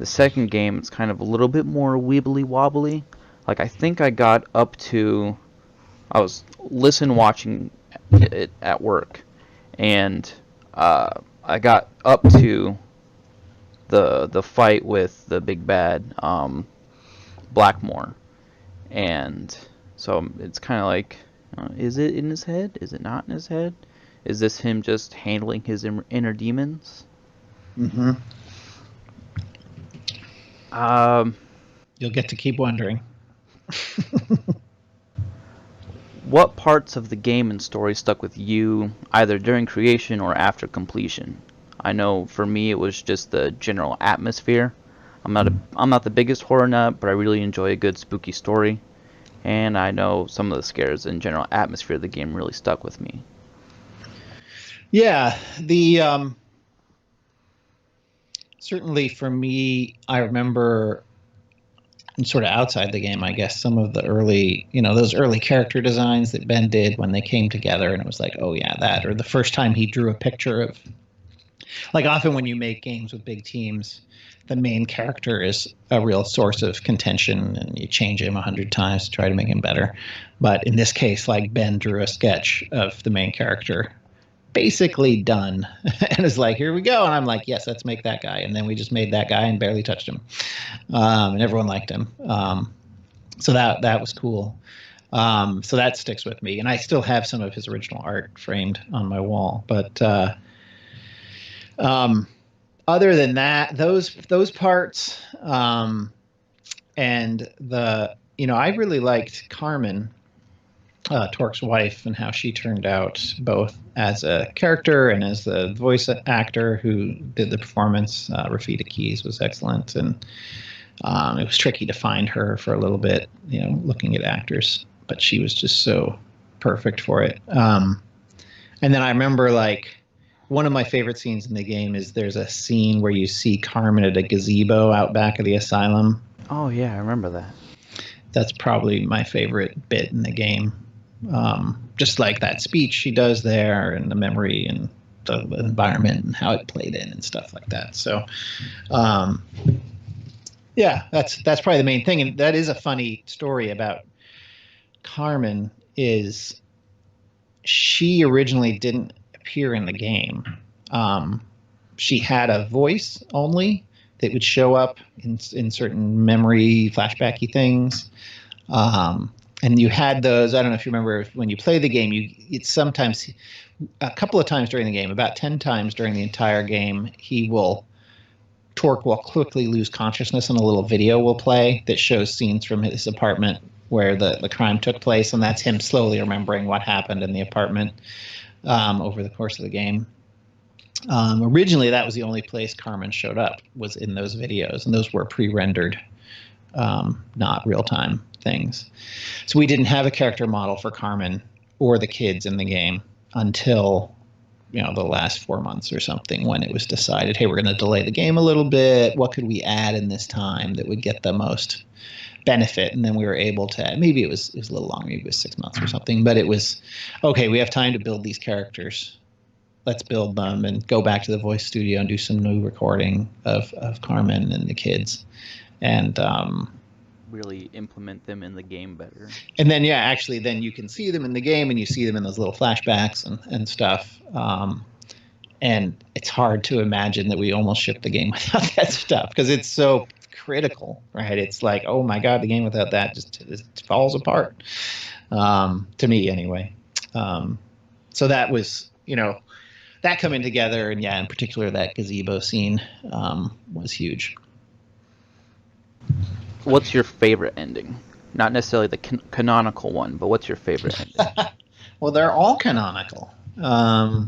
second game, it's kind of a little bit more wibbly wobbly. Like I think I got up to, I was watching it at work, and I got up to the fight with the big bad Blackmore, and so it's kind of like, is it in his head? Is it not in his head? Is this him just handling his inner demons?
Mm-hmm. You'll get to keep wondering.
What parts of the game and story stuck with you, either during creation or after completion? I know for me it was just the general atmosphere. I'm not the biggest horror nut, but I really enjoy a good spooky story. And I know some of the scares and general atmosphere of the game really stuck with me.
Yeah, certainly for me, I remember sort of outside the game, I guess, some of the early, those early character designs that Ben did when they came together, and it was like, oh yeah, that, or the first time he drew a picture of, like, often when you make games with big teams, the main character is a real source of contention, and you change him 100 times to try to make him better. But in this case, like, Ben drew a sketch of the main character, basically done, and is like, here we go. And I'm like, yes, let's make that guy. And then we just made that guy and barely touched him, and everyone liked him. So that was cool. So that sticks with me, and I still have some of his original art framed on my wall. But other than that, those parts, and I really liked Carmen, Torque's wife, and how she turned out both as a character and as the voice actor who did the performance. Rafita Keys was excellent, and it was tricky to find her for a little bit, looking at actors, but she was just so perfect for it. And then I remember, like, one of my favorite scenes in the game is there's a scene where you see Carmen at a gazebo out back of the asylum.
Oh yeah, I remember that.
That's probably my favorite bit in the game. Just like that speech she does there, and the memory and the environment and how it played in and stuff like that. So, yeah, that's probably the main thing. And that is a funny story about Carmen. Is she originally didn't appear in the game. She had a voice only that would show up in certain memory flashbacky things. And you had those, I don't know if you remember, when you play the game, it's sometimes, a couple of times during the game, about 10 times during the entire game, Torque will quickly lose consciousness, and a little video will play that shows scenes from his apartment where the crime took place, and that's him slowly remembering what happened in the apartment over the course of the game. Originally, that was the only place Carmen showed up, was in those videos, and those were pre-rendered, not real-time things. So we didn't have a character model for Carmen or the kids in the game until the last 4 months or something, when it was decided, hey, we're going to delay the game a little bit. What could we add in this time that would get the most benefit? And then we were able to, maybe it was a little longer, maybe it was 6 months or something, but it was, okay, we have time to build these characters. Let's build them and go back to the voice studio and do some new recording of Carmen and the kids. And
really implement them in the game better.
And then, yeah, actually, then you can see them in the game, and you see them in those little flashbacks and stuff. And it's hard to imagine that we almost shipped the game without that stuff because it's so critical, right? It's like, oh my God, the game without that just it falls apart. To me, anyway. So that was, that coming together, and yeah, in particular, that gazebo scene was huge.
What's your favorite ending? Not necessarily the canonical one, but what's your favorite ending?
Well, they're all canonical. I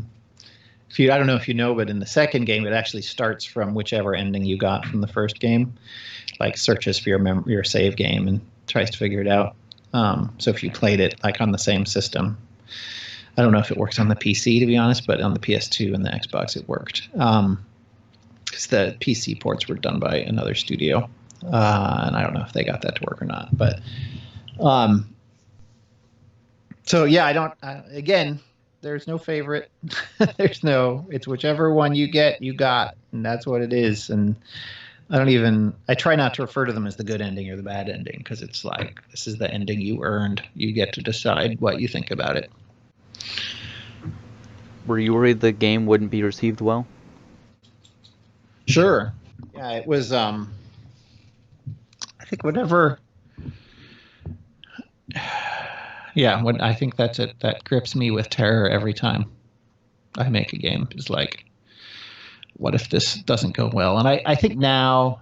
don't know if you know, but in the second game, it actually starts from whichever ending you got from the first game. Like searches for your save game and tries to figure it out. So if you played it like on the same system, I don't know if it works on the PC to be honest, but on the PS2 and the Xbox it worked. Because the PC ports were done by another studio. And I don't know if they got that to work or not, but so yeah, again, there's no favorite. It's whichever one you got, and that's what it is. And I try not to refer to them as the good ending or the bad ending, because it's like, this is the ending you earned. You get to decide what you think about it.
Were you worried the game wouldn't be received well?
Sure. Yeah, it was, I think whatever. Yeah, I think that's it. That grips me with terror every time I make a game. It's like, what if this doesn't go well? And I think now,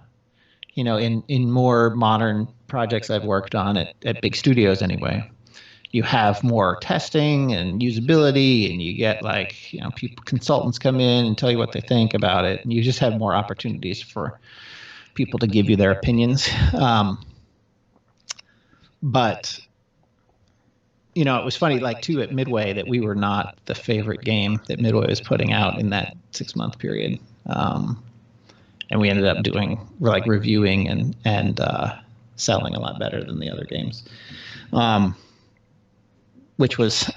in more modern projects I've worked on at big studios anyway, you have more testing and usability, and you get consultants come in and tell you what they think about it, and you just have more opportunities for people to give you their opinions. But it was funny, too, at Midway, that we were not the favorite game that Midway was putting out in that 6-month period. And we ended up reviewing and selling a lot better than the other games, which was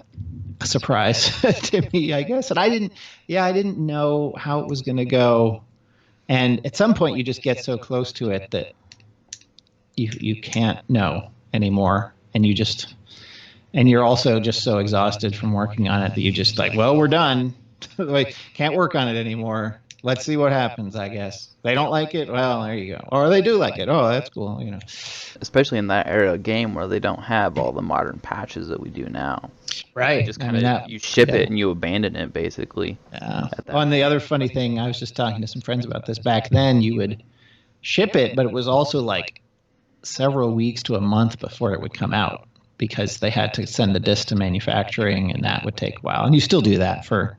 a surprise to me, I guess. And I didn't know how it was going to go. And at some point, you just get so close to it that you can't know anymore, and you're also just so exhausted from working on it that you just we're done. Can't work on it anymore. Let's see what happens, I guess. They don't like it? Well, there you go. Or they do like it. Oh, that's cool,
Especially in that era of game where they don't have all the modern patches that we do now.
Right.
Just kind of you ship it and you abandon it, basically.
Yeah. And the other funny thing, I was just talking to some friends about this. Back then, you would ship it, but it was also several weeks to a month before it would come out, because they had to send the disc to manufacturing, and that would take a while. And you still do that for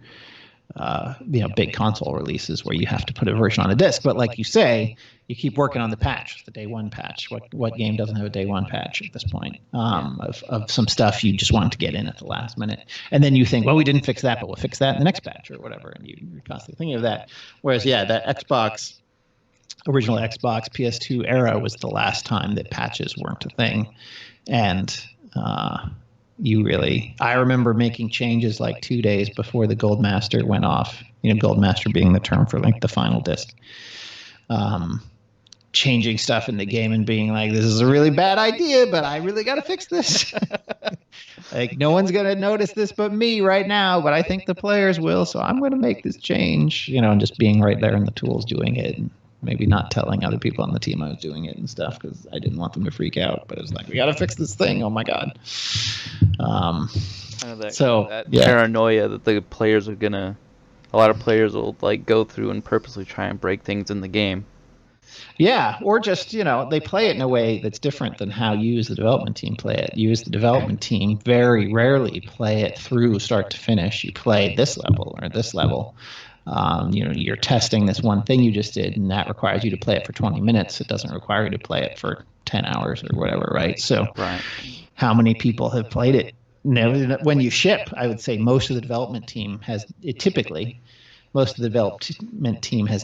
big console releases where you have to put a version on a disc. But like you say, you keep working on the patch, the day one patch. What game doesn't have a day one patch at this point of some stuff you just wanted to get in at the last minute? And then you think, well, we didn't fix that, but we'll fix that in the next patch or whatever. And you're constantly thinking of that. Whereas, that original Xbox PS2 era was the last time that patches weren't a thing. And I remember making changes 2 days before the Gold Master went off. Gold Master being the term for the final disc. Changing stuff in the game and being this is a really bad idea, but I really got to fix this. No one's going to notice this but me right now, but I think the players will, so I'm going to make this change, and just being right there in the tools doing it. And maybe not telling other people on the team I was doing it and stuff, because I didn't want them to freak out. But it was we got to fix this thing. Oh my God.
That paranoia that the players are a lot of players will go through and purposely try and break things in the game.
Yeah, or just, they play it in a way that's different than how you as the development team play it. You as the development team very rarely play it through start to finish. You play this level or this level. You're testing this one thing you just did, and that requires you to play it for 20 minutes. It doesn't require you to play it for 10 hours or whatever, right? So how many people have played it? When you ship, I would say most of the development team has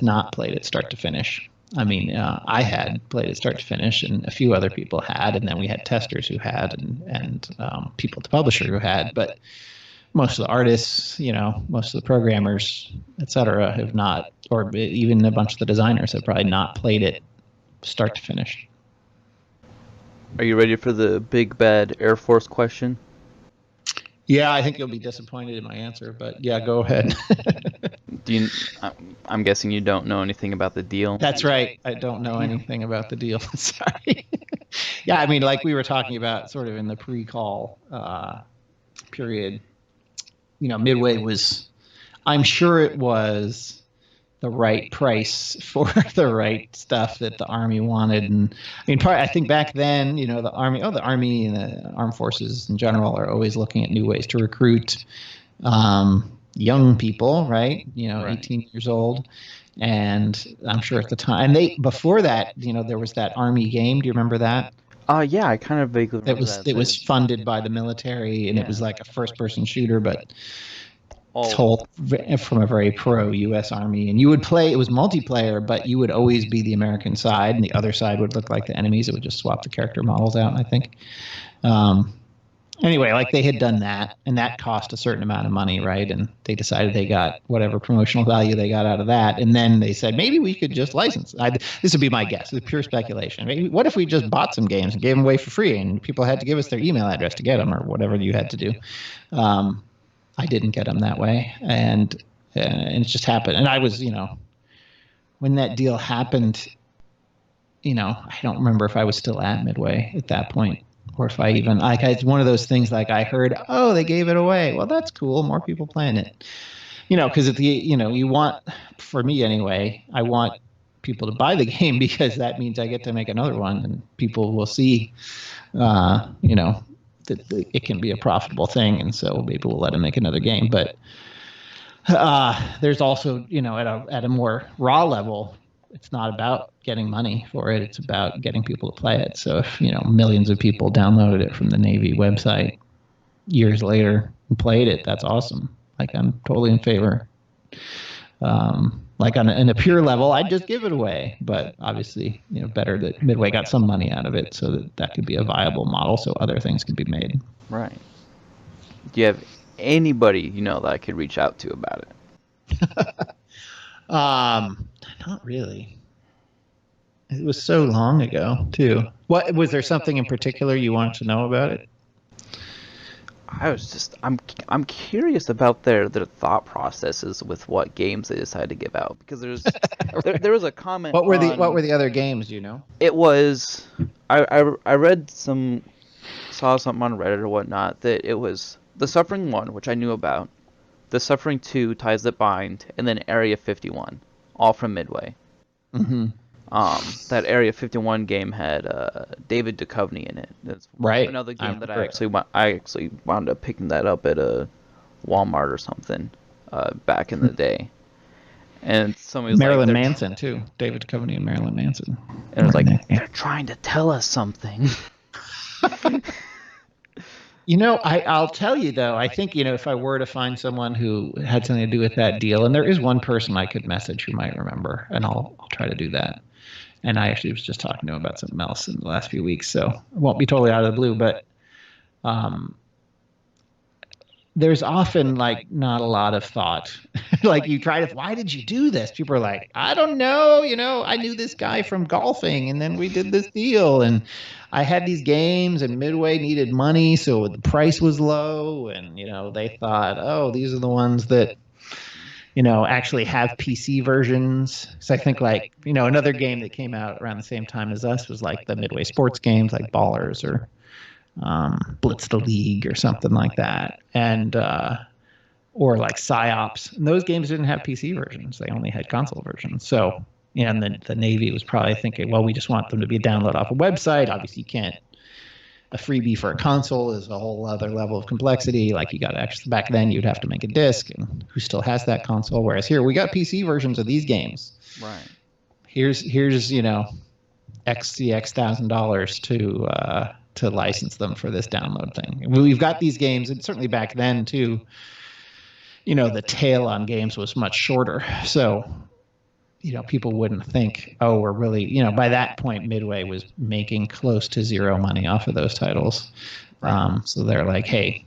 not played it start to finish. I mean, I had played it start to finish, and a few other people had, and then we had testers who had, and people at the publisher who had, but most of the artists, most of the programmers, et cetera, have not, or even a bunch of the designers have probably not played it start to finish.
Are you ready for the big bad Air Force question?
Yeah, I think you'll be disappointed in my answer, but yeah, go ahead.
I'm guessing you don't know anything about the deal.
That's right. I don't know anything about the deal. Sorry. Yeah, I mean, like we were talking about sort of in the pre-call period, Midway was, I'm sure it was the right price for the right stuff that the Army wanted. And I mean, I think back then, the Army and the armed forces in general are always looking at new ways to recruit young people, right? 18 years old. And I'm sure at the time, and before that, there was that Army game. Do you remember that?
Yeah, I kind of vaguely remember that.
It was funded by the military, and it was like a first-person shooter, but told from a very pro-U.S. Army. And you would play, it was multiplayer, but you would always be the American side, and the other side would look like the enemies. It would just swap the character models out, I think. Anyway, like they had done that, and that cost a certain amount of money, right? And they decided they got whatever promotional value they got out of that. And then they said, maybe we could just license. This would be my guess. It's pure speculation. Maybe, what if we just bought some games and gave them away for free, and people had to give us their email address to get them, or whatever you had to do. I didn't get them that way, and it just happened. And I was, when that deal happened, I don't remember if I was still at Midway at that point, or if I even, it's one of those things like I heard, oh, they gave it away. Well, that's cool. More people playing it, because you want, for me anyway, I want people to buy the game because that means I get to make another one, and people will see, that it can be a profitable thing, and so maybe we'll let them make another game. But there's also, at a more raw level, it's not about getting money for it. It's about getting people to play it. So if, millions of people downloaded it from the Navy website years later and played it, that's awesome. Like, I'm totally in favor. Like on a pure level, I'd just give it away. But obviously, better that Midway got some money out of it so that could be a viable model so other things could be made.
Right. Do you have anybody that I could reach out to about it?
Not really. It was so long ago, too. What was there something in particular you wanted to know about it?
I'm curious about their thought processes with what games they decide to give out, because there was a comment.
What were the other games?
It was I read saw something on Reddit or whatnot that it was the Suffering 1, which I knew about, the Suffering 2, Ties That Bind, and then Area 51, all from Midway.
Mm-hmm.
That Area 51 game had David Duchovny in it. That's
right.
Another game that I actually wound up picking that up at a Walmart or something back in the day. And somebody was
Marilyn Manson too. David Duchovny and Marilyn Manson.
And it was like, they're trying to tell us something.
I'll tell you though, I think, if I were to find someone who had something to do with that deal, and there is one person I could message who might remember, and I'll try to do that. And I actually was just talking to him about something else in the last few weeks, so it won't be totally out of the blue, but there's often not a lot of thought. Like you try to, why did you do this? People are like, I don't know, I knew this guy from golfing, and then we did this deal, and I had these games, and Midway needed money, so the price was low, and they thought, oh, these are the ones that actually have PC versions. So I think another game that came out around the same time as us was like the Midway sports games, like Ballers or Blitz the League or something like that, and or like PsyOps. And those games didn't have PC versions; they only had console versions. So, and the Navy was probably thinking, well, we just want them to be download off a website. Obviously, you can't. A freebie for a console is a whole other level of complexity. Like you got to actually, back then you'd have to make a disc, and who still has that console? Whereas here we got PC versions of these games.
Right.
Here's $1,000 to license them for this download thing. We've got these games, and certainly back then too. The tail on games was much shorter, so people wouldn't think, oh, we're really, by that point, Midway was making close to zero money off of those titles. So they're like, hey,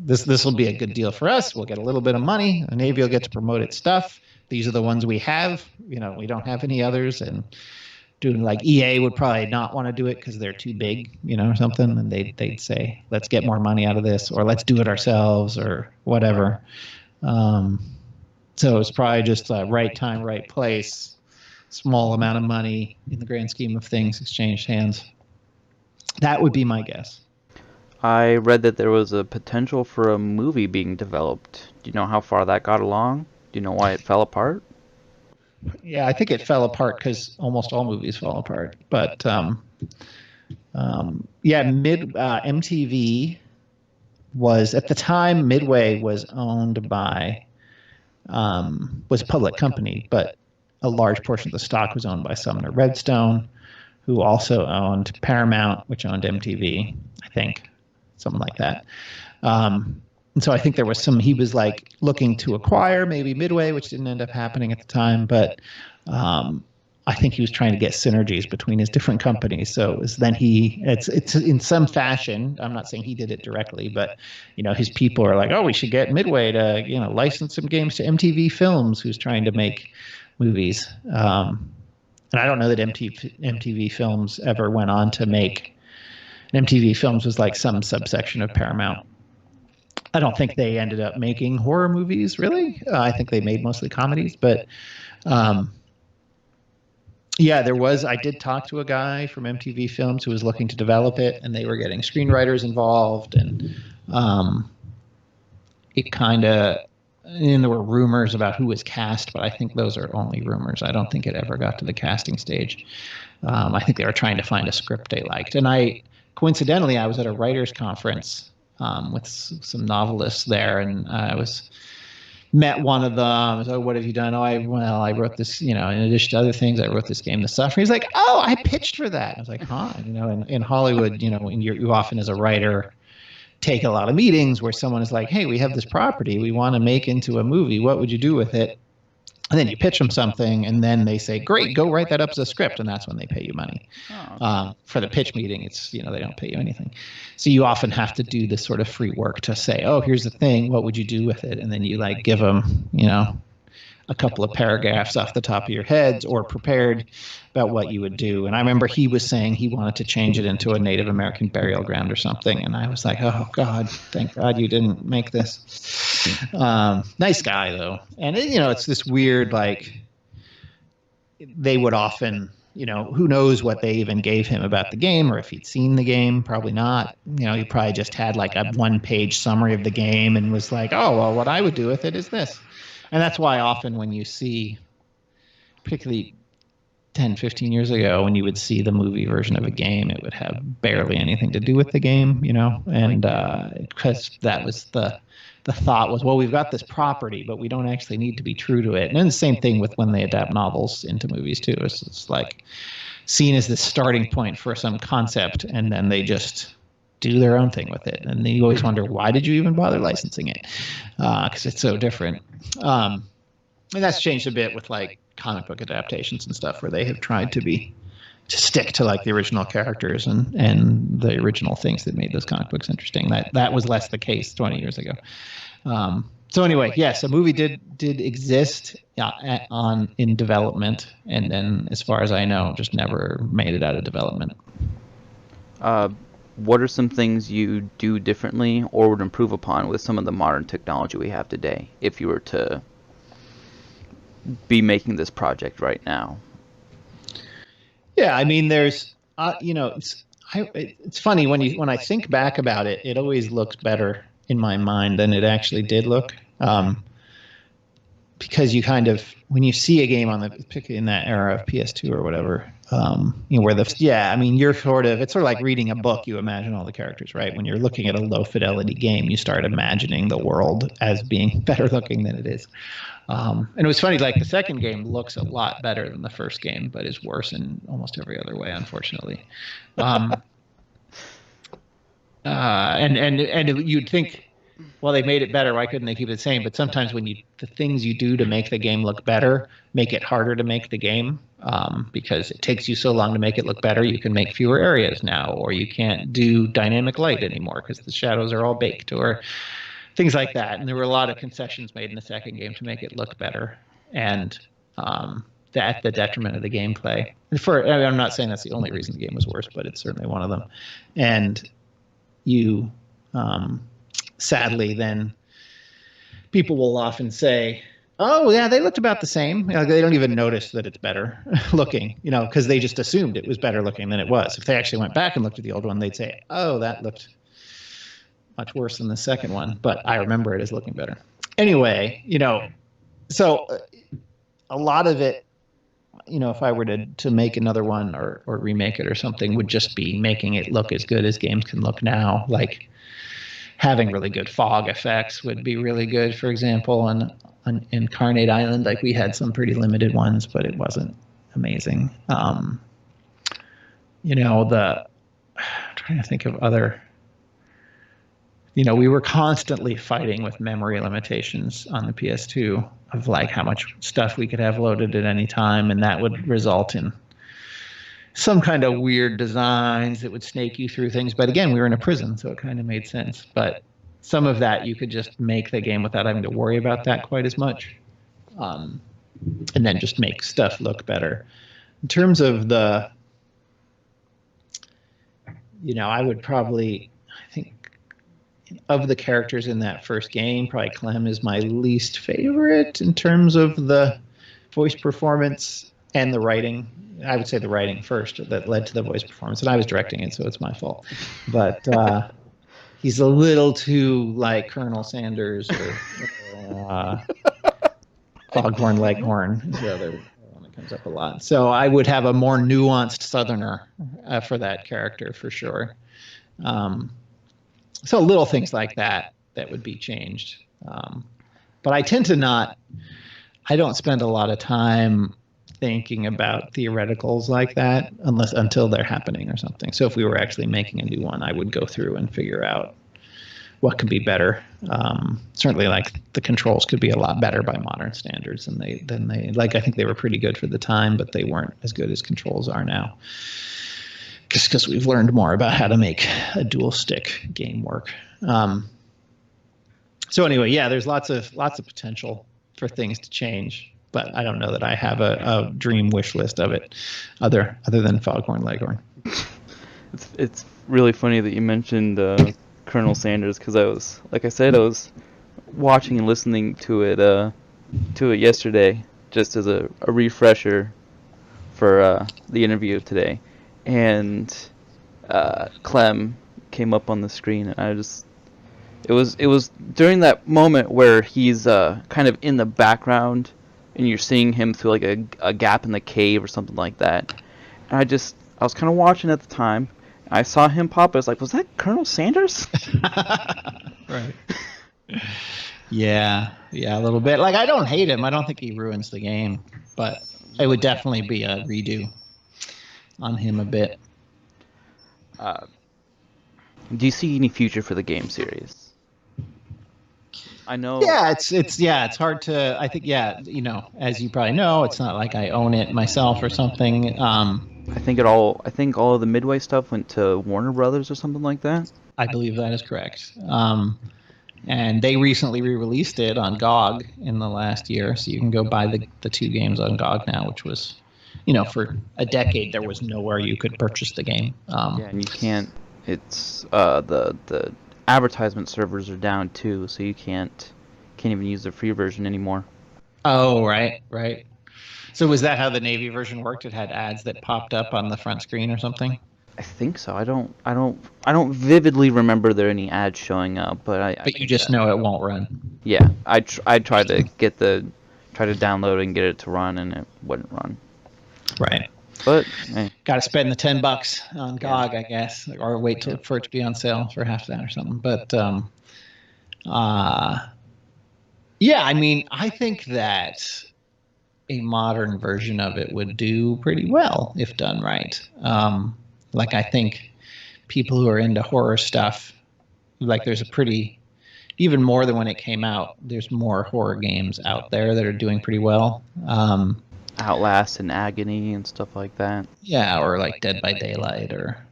this will be a good deal for us. We'll get a little bit of money. The Navy will get to promote its stuff. These are the ones we have. We don't have any others. And doing, like, EA would probably not want to do it because they're too big, or something, and they'd say, let's get more money out of this, or let's do it ourselves, or whatever. So it's probably just right time, right place, small amount of money in the grand scheme of things exchanged hands. That would be my guess.
I read that there was a potential for a movie being developed. Do you know how far that got along? Do you know why it fell apart?
Yeah, I think it fell apart because almost all movies fall apart. But MTV was, at the time, Midway was owned by, was a public company, but a large portion of the stock was owned by Sumner Redstone, who also owned Paramount, which owned MTV, I think, something like that. And so I think there was he was like looking to acquire maybe Midway, which didn't end up happening at the time, but I think he was trying to get synergies between his different companies. So it was then it's in some fashion, I'm not saying he did it directly, but his people are like, oh, we should get Midway to license some games to MTV Films, who's trying to make movies. And I don't know that MTV Films ever went on to make. MTV Films was like some subsection of Paramount. I don't think they ended up making horror movies, really. I think they made mostly comedies. But I did talk to a guy from MTV Films who was looking to develop it, and they were getting screenwriters involved. And it kind of, and there were rumors about who was cast, but I think those are only rumors. I don't think it ever got to the casting stage. I think they were trying to find a script they liked. And coincidentally, I was at a writers' conference with some novelists there, and I met one of them. So, what have you done? I wrote this, in addition to other things, I wrote this game, The Suffering. He's like, oh, I pitched for that. I was like, huh? In Hollywood, when you often as a writer take a lot of meetings where someone is like, hey, we have this property we want to make into a movie. What would you do with it? And then you pitch them something, and then they say, great, go write that up as a script. And that's when they pay you money. For the pitch meeting, it's, they don't pay you anything. So you often have to do this sort of free work to say, oh, here's the thing. What would you do with it? And then you give them, a couple of paragraphs off the top of your heads or prepared about what you would do. And I remember he was saying he wanted to change it into a Native American burial ground or something. And I was like, oh, God, thank God you didn't make this. Nice guy, though. And, it's this weird, they would often, who knows what they even gave him about the game, or if he'd seen the game, probably not. He probably just had a one-page summary of the game and was like, oh, well, what I would do with it is this. And that's why often when you see, particularly 10, 15 years ago, when you would see the movie version of a game, it would have barely anything to do with the game, and because that was the thought was, well, we've got this property, but we don't actually need to be true to it. And then the same thing with when they adapt novels into movies too. It's like seen as the starting point for some concept, and then they just do their own thing with it. And then you always wonder, why did you even bother licensing it? Because it's so different. And that's changed a bit with comic book adaptations and stuff, where they have tried to stick to the original characters and the original things that made those comic books interesting. That was less the case 20 years ago. So anyway, yes, a movie did exist in development, and then, as far as I know, just never made it out of development.
What are some things you do differently or would improve upon with some of the modern technology we have today, if you were to be making this project right now?
Yeah, I mean, there's, it's funny when I think back about it, it always looks better in my mind than it actually did look. Because you kind of, when you see a game particularly in that era of PS2 or whatever, you're it's sort of like reading a book. You imagine all the characters, right? When you're looking at a low fidelity game, you start imagining the world as being better looking than it is. And it was funny, the second game looks a lot better than the first game, but is worse in almost every other way, unfortunately. And you'd think, well, they made it better, why couldn't they keep it the same? But sometimes when the things you do to make the game look better make it harder to make the game, because it takes you so long to make it look better. You can make fewer areas now, or you can't do dynamic light anymore because the shadows are all baked, or things like that. And there were a lot of concessions made in the second game to make it look better. And at the detriment of the gameplay. I'm not saying that's the only reason the game was worse, but it's certainly one of them. And you, sadly, then people will often say, "Oh, yeah, they looked about the same." They don't even notice that it's better looking, because they just assumed it was better looking than it was. If they actually went back and looked at the old one, they'd say, "Oh, that looked much worse than the second one, but I remember it as looking better." Anyway, so a lot of it, if I were to make another one or remake it or something, would just be making it look as good as games can look now. Like having really good fog effects would be really good, for example. And on Incarnate Island, like we had some pretty limited ones, but it wasn't amazing. I'm trying to think of other. We were constantly fighting with memory limitations on the PS2 of like how much stuff we could have loaded at any time, and that would result in some kind of weird designs that would snake you through things. But again, we were in a prison, so it kind of made sense. But some of that you could just make the game without having to worry about that quite as much, and then just make stuff look better. In terms of the, I would probably, I think, of the characters in that first game, probably Clem is my least favorite in terms of the voice performance and the writing. I would say the writing first that led to the voice performance, and I was directing it, so it's my fault. But he's a little too like Colonel Sanders or Foghorn Leghorn is the other one that comes up a lot. So I would have a more nuanced Southerner for that character for sure. So little things like that would be changed. But I tend to I don't spend a lot of time thinking about theoreticals like that until they're happening or something. So if we were actually making a new one, I would go through and figure out what could be better. Certainly like the controls could be a lot better by modern standards than they I think they were pretty good for the time, but they weren't as good as controls are now. Just because we've learned more about how to make a dual stick game work. So anyway, yeah, there's lots of potential for things to change, but I don't know that I have a dream wish list of it, other than Foghorn Leghorn.
It's really funny that you mentioned Colonel Sanders, because I was watching and listening to it yesterday, just as a refresher for the interview today. And Clem came up on the screen, and it was during that moment where he's kind of in the background, and you're seeing him through like a gap in the cave or something like that. And I was kind of watching at the time. I saw him pop. I was like, was that Colonel Sanders?
Right. Yeah, a little bit. Like, I don't hate him. I don't think he ruins the game, but it would definitely be a redo on him a bit.
Do you see any future for the game series? I know.
Yeah, it's hard to. I think, as you probably know, it's not like I own it myself or something.
I think all of the Midway stuff went to Warner Brothers or something like that.
I believe that is correct. And they recently re-released it on GOG in the last year, so you can go buy the two games on GOG now, which was, for a decade there was nowhere you could purchase the game.
Yeah, and you can't. It's the advertisement servers are down too, so you can't even use the free version anymore.
Oh, right. So was that how the Navy version worked? It had ads that popped up on the front screen or something?
I think so. I don't vividly remember there any ads showing up, but
you just know it won't run.
Yeah, I tried to download and get it to run, and it wouldn't run.
Right.
But hey.
Got to spend the $10 on GOG, I guess, or wait for it to be on sale for half that or something. But yeah, I mean, I think that a modern version of it would do pretty well if done right. I think people who are into horror stuff, there's even more than when it came out, there's more horror games out there that are doing pretty well.
Outlast and Agony and stuff like that.
Yeah, or like Dead by Daylight, or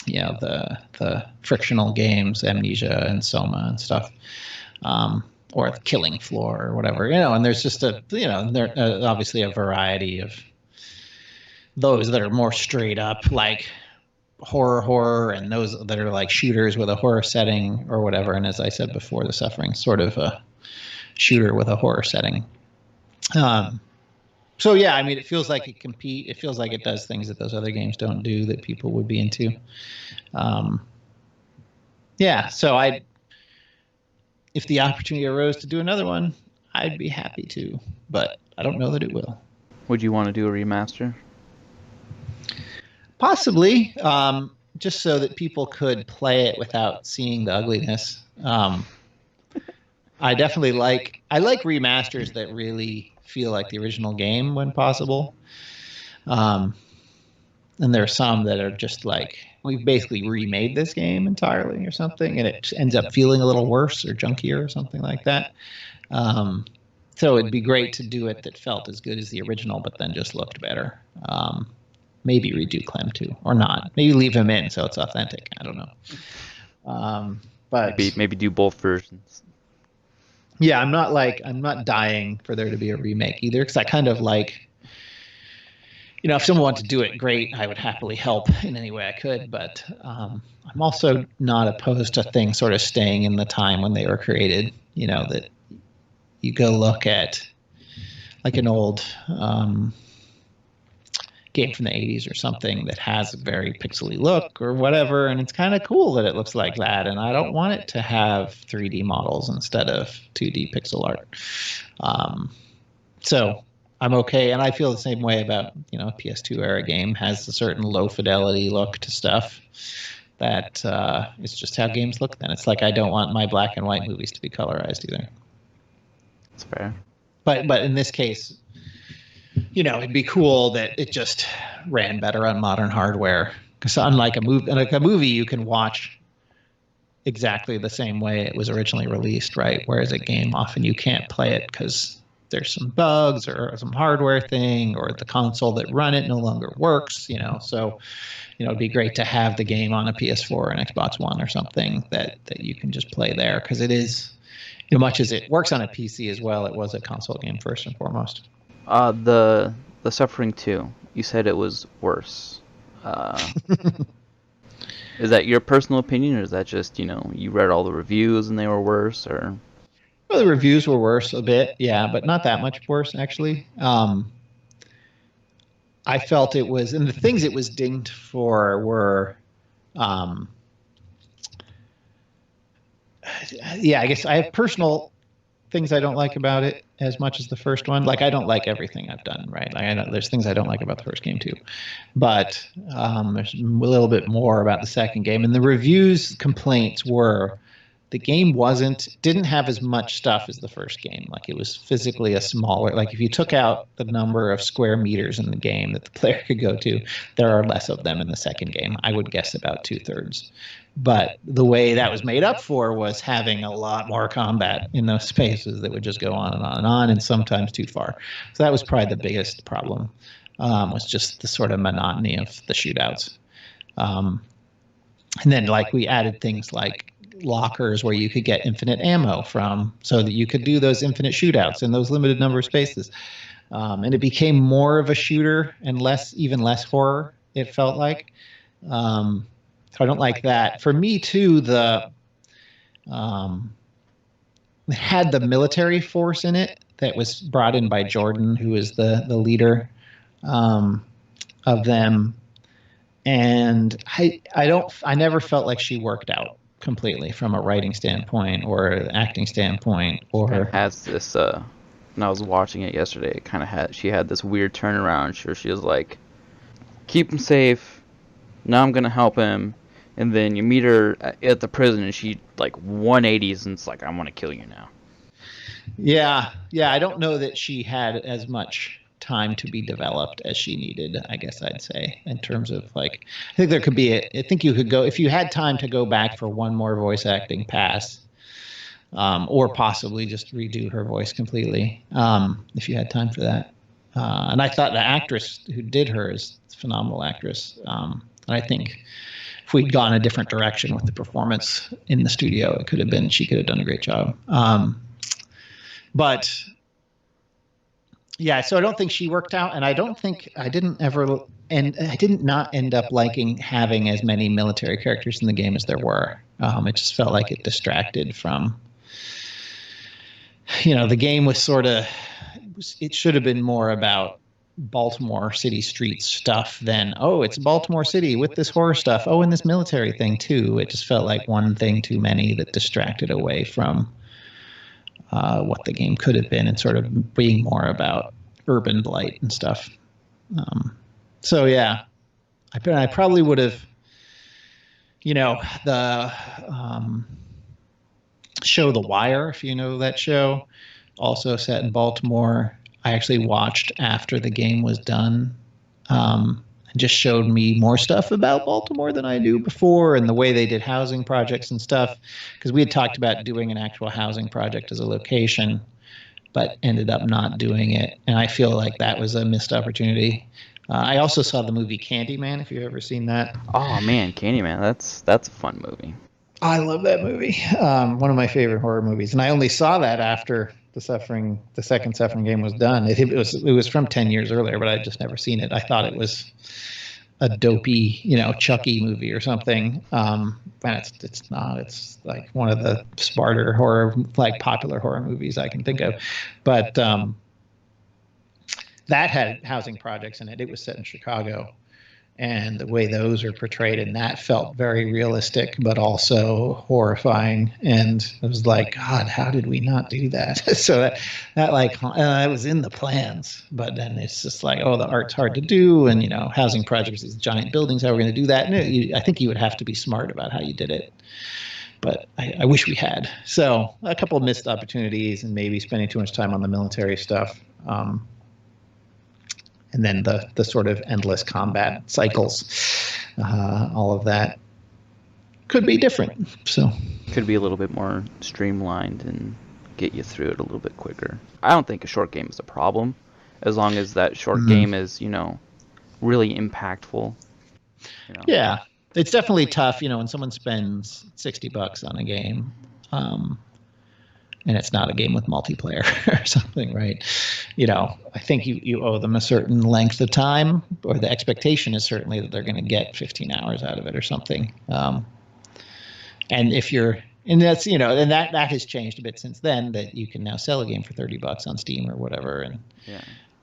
the frictional games, Amnesia and Soma and stuff. or the killing floor or whatever, and there's just there obviously a variety of those that are more straight up like horror, and those that are like shooters with a horror setting or whatever. And as I said before, the Suffering sort of a shooter with a horror setting. So yeah, I mean, it feels like it feels like it does things that those other games don't do that people would be into. Yeah, so if the opportunity arose to do another one, I'd be happy to, but I don't know that it will.
Would you want to do a remaster?
Possibly, just so that people could play it without seeing the ugliness. I definitely like remasters that really feel like the original game when possible. And there are some that are just like, we've basically remade this game entirely or something, and it ends up feeling a little worse or junkier or something like that. So it'd be great to do it that felt as good as the original, but then just looked better. Maybe redo Clem too, or not. Maybe leave him in so it's authentic. I don't know. But
maybe do both versions.
Yeah, I'm not dying for there to be a remake either, because I kind of like, if someone wanted to do it, great. I would happily help in any way I could. But I'm also not opposed to things sort of staying in the time when they were created. That you go look at like an old game from the 80s or something that has a very pixely look or whatever, and it's kind of cool that it looks like that, and I don't want it to have 3D models instead of 2D pixel art. So I'm okay, and I feel the same way about a PS2 era game has a certain low fidelity look to stuff that it's just how games look then. It's like I don't want my black and white movies to be colorized either.
That's fair.
But in this case, it'd be cool that it just ran better on modern hardware. Because unlike a movie, you can watch exactly the same way it was originally released, right? Whereas a game, often you can't play it because there's some bugs or some hardware thing, or the console that run it no longer works. So it'd be great to have the game on a PS4 or an Xbox One or something that you can just play there, because it is, much as it works on a PC as well, it was a console game first and foremost.
The Suffering 2, you said it was worse. Is that your personal opinion, or is that just, you read all the reviews and they were worse, or?
Well, the reviews were worse a bit, yeah, but not that much worse, actually. I felt it was, and the things it was dinged for were, I guess I have personal things I don't like about it as much as the first one. Like, I don't like everything I've done, right? Like, I know there's things I don't like about the first game too, but there's a little bit more about the second game. And the reviews complaints were the game didn't have as much stuff as the first game. Like, it was physically a smaller, like if you took out the number of square meters in the game that the player could go to, there are less of them in the second game. I would guess about 2/3. But the way that was made up for was having a lot more combat in those spaces that would just go on and on and on, and sometimes too far. So that was probably the biggest problem, was just the sort of monotony of the shootouts. And then, like, we added things like lockers where you could get infinite ammo from, so that you could do those infinite shootouts in those limited number of spaces. And it became more of a shooter and even less horror, it felt like. So I don't like that. For me too, it had the military force in it that was brought in by Jordan, who is the leader of them. And I never felt like she worked out completely from a writing standpoint or an acting standpoint. Or
has this when I was watching it yesterday, she had this weird turnaround where she was like, keep him safe, now I'm gonna help him, and then you meet her at the prison and she like 180s and it's like, I want to kill you now. Yeah, I don't know that she had as much time to be developed as she needed, I guess I'd say, in terms of, like, I think there could be I think you could go, if you had time to go back for one more voice acting pass, or possibly just redo her voice completely, if you had time for that. And I thought the actress who did her is a phenomenal actress. And I think if we'd gone a different direction with the performance in the studio, she could have done a great job.
But yeah, so I don't think she worked out, and I didn't not end up liking having as many military characters in the game as there were. It just felt like it distracted from, the game was sort of, it should have been more about Baltimore City streets stuff than, oh, it's Baltimore City with this horror stuff. Oh, and this military thing too. It just felt like one thing too many that distracted away from what the game could have been and sort of being more about urban blight and stuff. So yeah, I probably would have, the show The Wire, if you know that show, also set in Baltimore. I actually watched after the game was done. And just showed me more stuff about Baltimore than I knew before, and the way they did housing projects and stuff. Because we had talked about doing an actual housing project as a location, but ended up not doing it. And I feel like that was a missed opportunity. I also saw the movie Candyman, if you've ever seen that.
Oh man, Candyman, that's a fun movie.
I love that movie. One of my favorite horror movies. And I only saw that after the second Suffering game was done. It was from 10 years earlier, but I'd just never seen it. I thought it was a dopey, Chucky movie or something. And it's not. It's like one of the smarter horror, like popular horror movies I can think of. But that had housing projects in it. It was set in Chicago. And the way those are portrayed in that felt very realistic, but also horrifying. And it was like, God, how did we not do that? So that was in the plans, but then it's just like, oh, the art's hard to do. And, housing projects, these giant buildings, how we're going to do that. And I think you would have to be smart about how you did it. But I wish we had. So a couple of missed opportunities and maybe spending too much time on the military stuff. And then the sort of endless combat cycles, all of that could be different. So
could be a little bit more streamlined and get you through it a little bit quicker. I don't think a short game is a problem, as long as that short game is, really impactful.
Yeah, it's definitely tough, when someone spends $60 on a game. And it's not a game with multiplayer or something, right? I think you owe them a certain length of time, or the expectation is certainly that they're going to get 15 hours out of it or something. And that's, and that has changed a bit since then, that you can now sell a game for $30 on Steam or whatever, and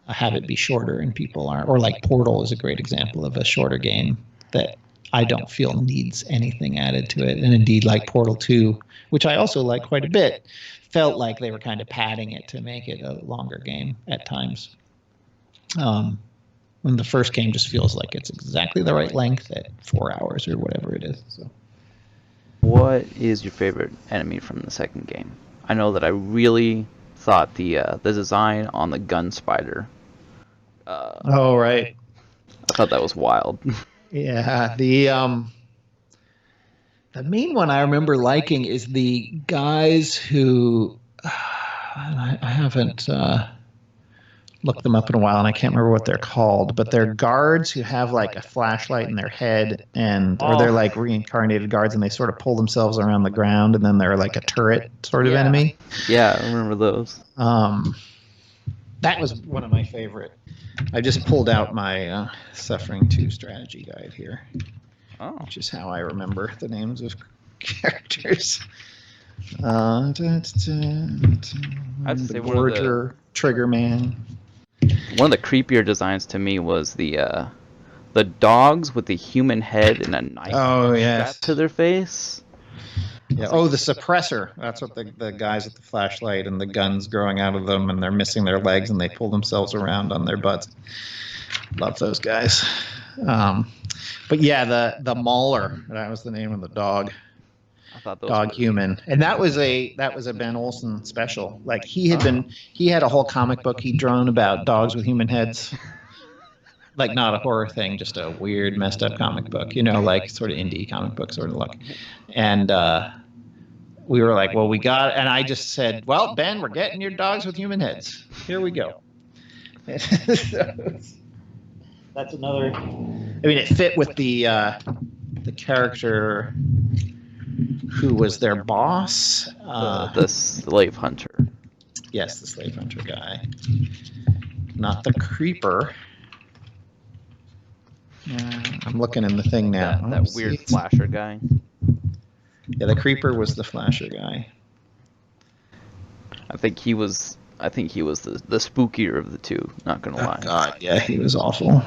have it be shorter, and people aren't, or like Portal is a great example of a shorter game that I don't feel needs anything added to it. And indeed, like Portal 2, which I also like quite a bit, felt like they were kind of padding it to make it a longer game at times. When the first game just feels like it's exactly the right length at 4 hours or whatever it is. So,
what is your favorite enemy from the second game? I know that I really thought the design on the gun spider.
Oh, right.
I thought that was wild.
Yeah, the main one I remember liking is the guys who I haven't looked them up in a while, and I can't remember what they're called, but they're guards who have like a flashlight in their head, or they're like reincarnated guards, and they sort of pull themselves around the ground, and then they're like a turret sort of enemy.
Yeah, I remember those.
That was one of my favorite. I just pulled out my Suffering 2 strategy guide here. Which is how I remember the names of characters.
I'd say
the Gorger, Trigger Man.
One of the creepier designs to me was the dogs with the human head and a knife strapped to their face.
Yeah. Oh, the suppressor. That's what the guys with the flashlight and the guns growing out of them, and they're missing their legs, and they pull themselves around on their butts. Love those guys. But yeah, the Mauler, that was the name of the dog.
I thought those
Dog Human. And that was a Ben Olsen special. Like he had a whole comic book he'd drawn about dogs with human heads. Like not a horror thing, just a weird, messed up comic book, like sort of indie comic book sort of look. And we were like, well, and I just said, well, Ben, we're getting your dogs with human heads. Here we go. That's another. It fit with the character who was their boss.
The slave hunter.
Yes, the slave hunter guy. Not the creeper. I'm looking in the thing now.
That weird flasher guy.
Yeah, the creeper was the flasher guy.
I think he was the spookier of the two, not gonna lie.
God, yeah, he was awful.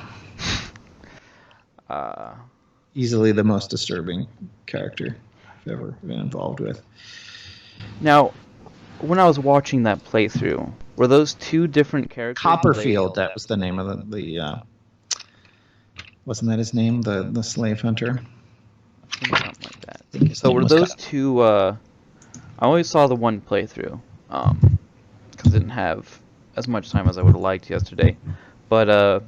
Easily the most disturbing character I've ever been involved with.
Now, when I was watching that playthrough, were those two different characters?
Copperfield, that was the name of the wasn't that his name? The slave hunter?
Something like that. So were those two, I only saw the one playthrough, because I didn't have as much time as I would have liked yesterday. But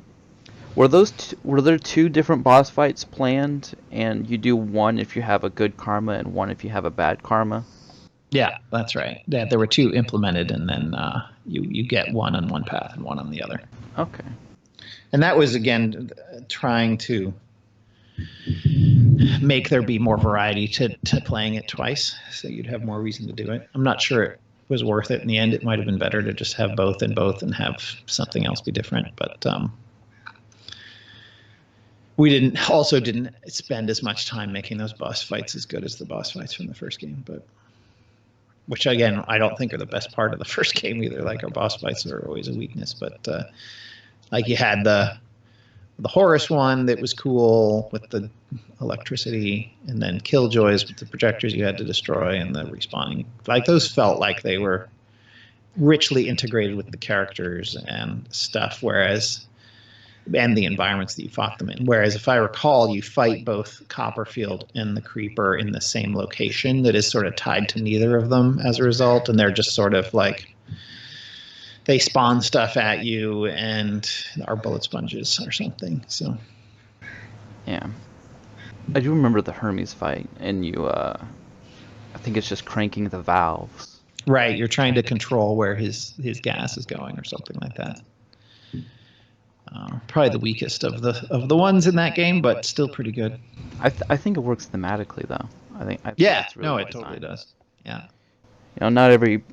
were there two different boss fights planned, and you do one if you have a good karma and one if you have a bad karma?
Yeah, that's right. Yeah, there were two implemented, and then you get one on one path and one on the other.
Okay.
And that was, again, trying to make there be more variety to playing it twice, so you'd have more reason to do it. I'm not sure it was worth it in the end. It might have been better to just have both and have something else be different. But we didn't spend as much time making those boss fights as good as the boss fights from the first game, but which, again, I don't think are the best part of the first game either. Like, our boss fights are always a weakness, but like, you had the Horus one that was cool with the electricity, and then Killjoys with the projectors you had to destroy and the respawning. Like, those felt like they were richly integrated with the characters and stuff, and the environments that you fought them in. Whereas, if I recall, you fight both Copperfield and the Creeper in the same location that is sort of tied to neither of them as a result, and they're just sort of like, they spawn stuff at you and are bullet sponges or something. So,
yeah, I do remember the Hermes fight, and you, I think it's just cranking the valves.
Right, you're trying to control where his gas is going or something like that. Probably the weakest of the ones in that game, but still pretty good.
I think it works thematically, though. I think
yeah,
really
no, it totally does. Yeah.
Not every,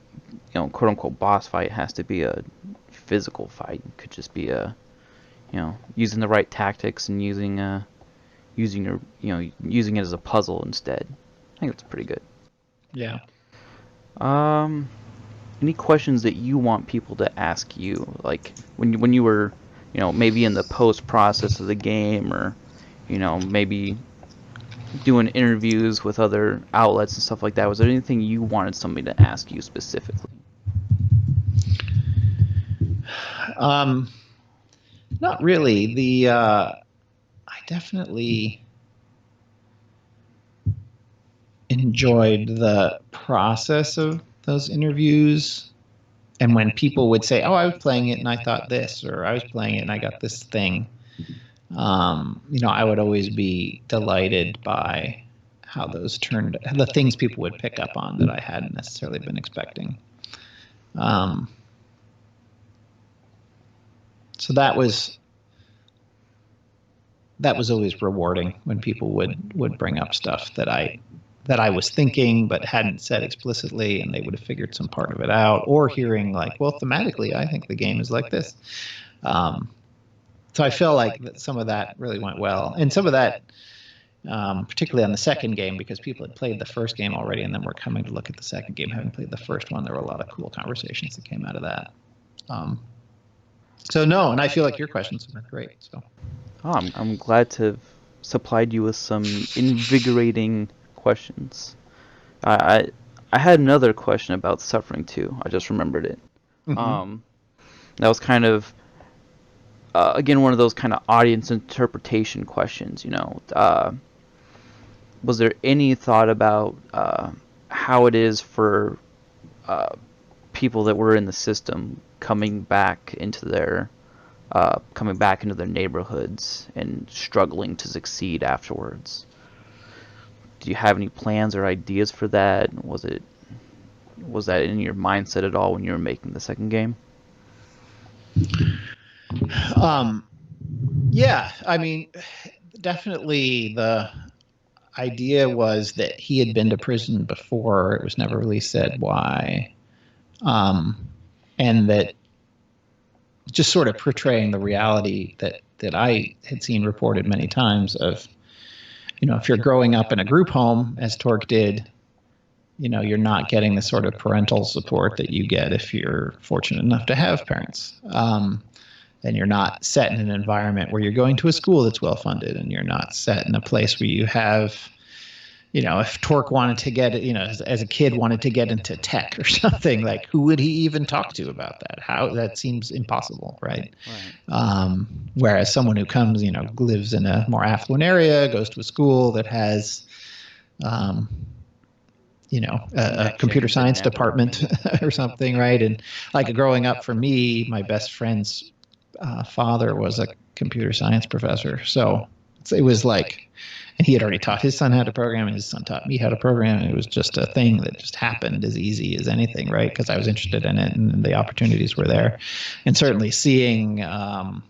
quote unquote boss fight has to be a physical fight. It could just be using the right tactics and using it as a puzzle instead. I think it's pretty good.
Yeah.
Any questions that you want people to ask you, like when you were, maybe in the post process of the game, or maybe doing interviews with other outlets and stuff like that? Was there anything you wanted somebody to ask you specifically?
Not really. I definitely enjoyed the process of those interviews, and when people would say, "Oh, I was playing it and I thought this," or "I was playing it and I got this thing," I would always be delighted by how those turned, the things people would pick up on that I hadn't necessarily been expecting. So that was always rewarding when people would bring up stuff that I was thinking but hadn't said explicitly, and they would have figured some part of it out, or hearing like, well, thematically, I think the game is like this. So I feel like that some of that really went well, and some of that, particularly on the second game, because people had played the first game already and then were coming to look at the second game having played the first one. There were a lot of cool conversations that came out of that. So no, and I feel like your questions have been great. So,
I'm glad to have supplied you with some invigorating questions. I had another question about Suffering too. I just remembered it.
Mm-hmm.
That was kind of again one of those kind of audience interpretation questions. Was there any thought about how it is for people that were in the system coming back into their neighborhoods and struggling to succeed afterwards? Do you have any plans or ideas for that? Was that in your mindset at all when you were making the second game?
Yeah, I mean, definitely the idea was that he had been to prison before. It was never really said why. and that just sort of portraying the reality that I had seen reported many times of, if you're growing up in a group home, as Torque did, you're not getting the sort of parental support that you get if you're fortunate enough to have parents. And you're not set in an environment where you're going to a school that's well funded, and you're not set in a place where you have, if Torque wanted to get, as a kid wanted to get into tech or something, like, who would he even talk to about that? That seems impossible, right? Whereas someone who comes, lives in a more affluent area, goes to a school that has, a computer science department or something, right? And like growing up for me, my best friend's father was a computer science professor. So it was like, and he had already taught his son how to program, and his son taught me how to program. And it was just a thing that just happened as easy as anything, right? Because I was interested in it and the opportunities were there. And certainly seeing, how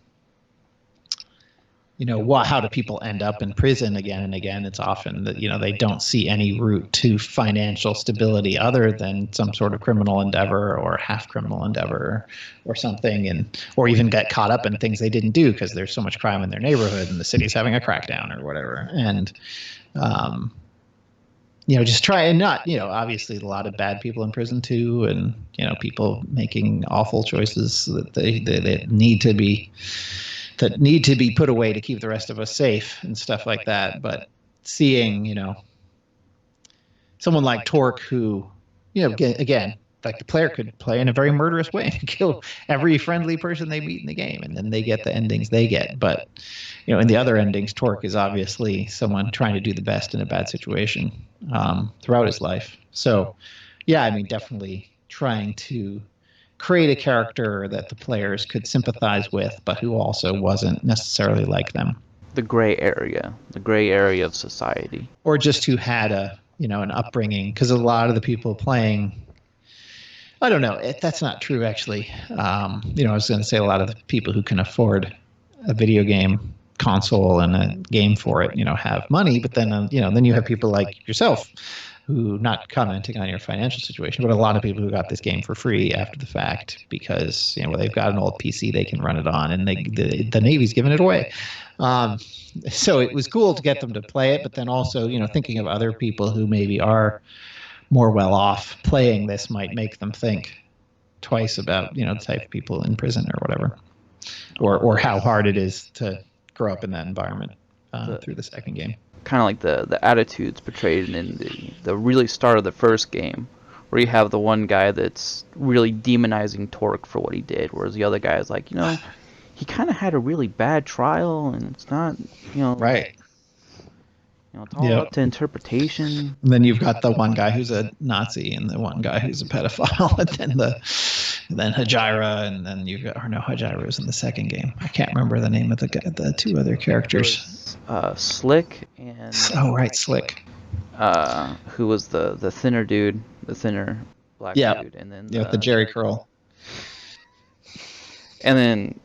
do people end up in prison again and again? It's often that, they don't see any route to financial stability other than some sort of criminal endeavor or half criminal endeavor or something, or even get caught up in things they didn't do because there's so much crime in their neighborhood and the city's having a crackdown or whatever. And, just try and not, obviously a lot of bad people in prison too, and, people making awful choices that they need to be put away to keep the rest of us safe and stuff like that. But seeing, someone like Torque who, again, like the player could play in a very murderous way and kill every friendly person they meet in the game, and then they get the endings they get. But, in the other endings, Torque is obviously someone trying to do the best in a bad situation throughout his life. So, yeah, definitely trying to create a character that the players could sympathize with, but who also wasn't necessarily like them.
The gray area of society.
Or just who had an upbringing, because a lot of the people playing, I don't know, that's not true actually. I was going to say a lot of the people who can afford a video game console and a game for it, have money, but then, then you have people like yourself who, not commenting on your financial situation, but a lot of people who got this game for free after the fact because, they've got an old PC they can run it on, and the Navy's giving it away. So it was cool to get them to play it, but then also, thinking of other people who maybe are more well off playing this might make them think twice about, the type of people in prison or whatever, or how hard it is to grow up in that environment through the second game.
Kind of like the attitudes portrayed in the really start of the first game, where you have the one guy that's really demonizing Torque for what he did, whereas the other guy is like, he kind of had a really bad trial, and it's not,
right.
It's all up to interpretation.
And then you've got the one guy who's a Nazi and the one guy who's a pedophile, and then Hajira, and then you've got, or no, Hajira was in the second game. I can't remember the name of the two other characters.
Slick and
Slick.
Who was the thinner dude, the thinner black dude, and then
the Jerry curl.
And then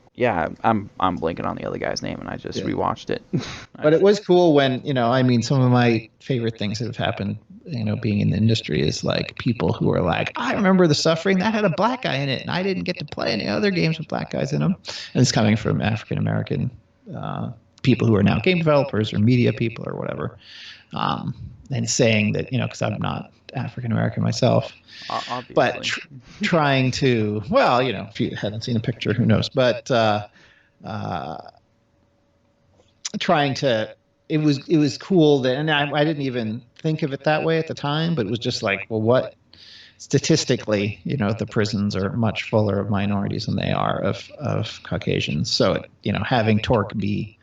I'm blanking on the other guy's name, and I just rewatched it.
But it was cool when, some of my favorite things that have happened, being in the industry is like people who are like, I remember The Suffering that had a black guy in it, and I didn't get to play any other games with black guys in them. And it's coming from African American people who are now game developers or media people or whatever, and saying that, because I'm not African American myself,
obviously.
But trying to, if you hadn't seen a picture, who knows, but trying to, it was cool that, and I didn't even think of it that way at the time, but it was just like, well, what statistically, the prisons are much fuller of minorities than they are of Caucasians. So, having Torque be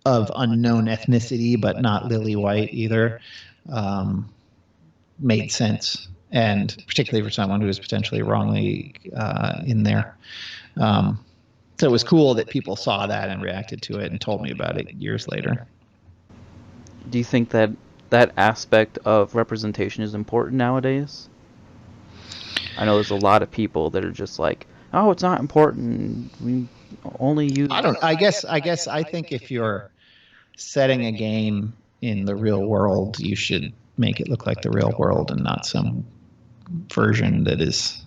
of unknown ethnicity, but not lily white either, made sense. And particularly for someone who was potentially wrongly in there. So it was cool that people saw that and reacted to it and told me about it years later.
Do you think that aspect of representation is important nowadays? I know there's a lot of people that are just like, oh, it's not important. We only use.
I think if you're setting a game in the real world, you should make it look like the real world and not some version that is,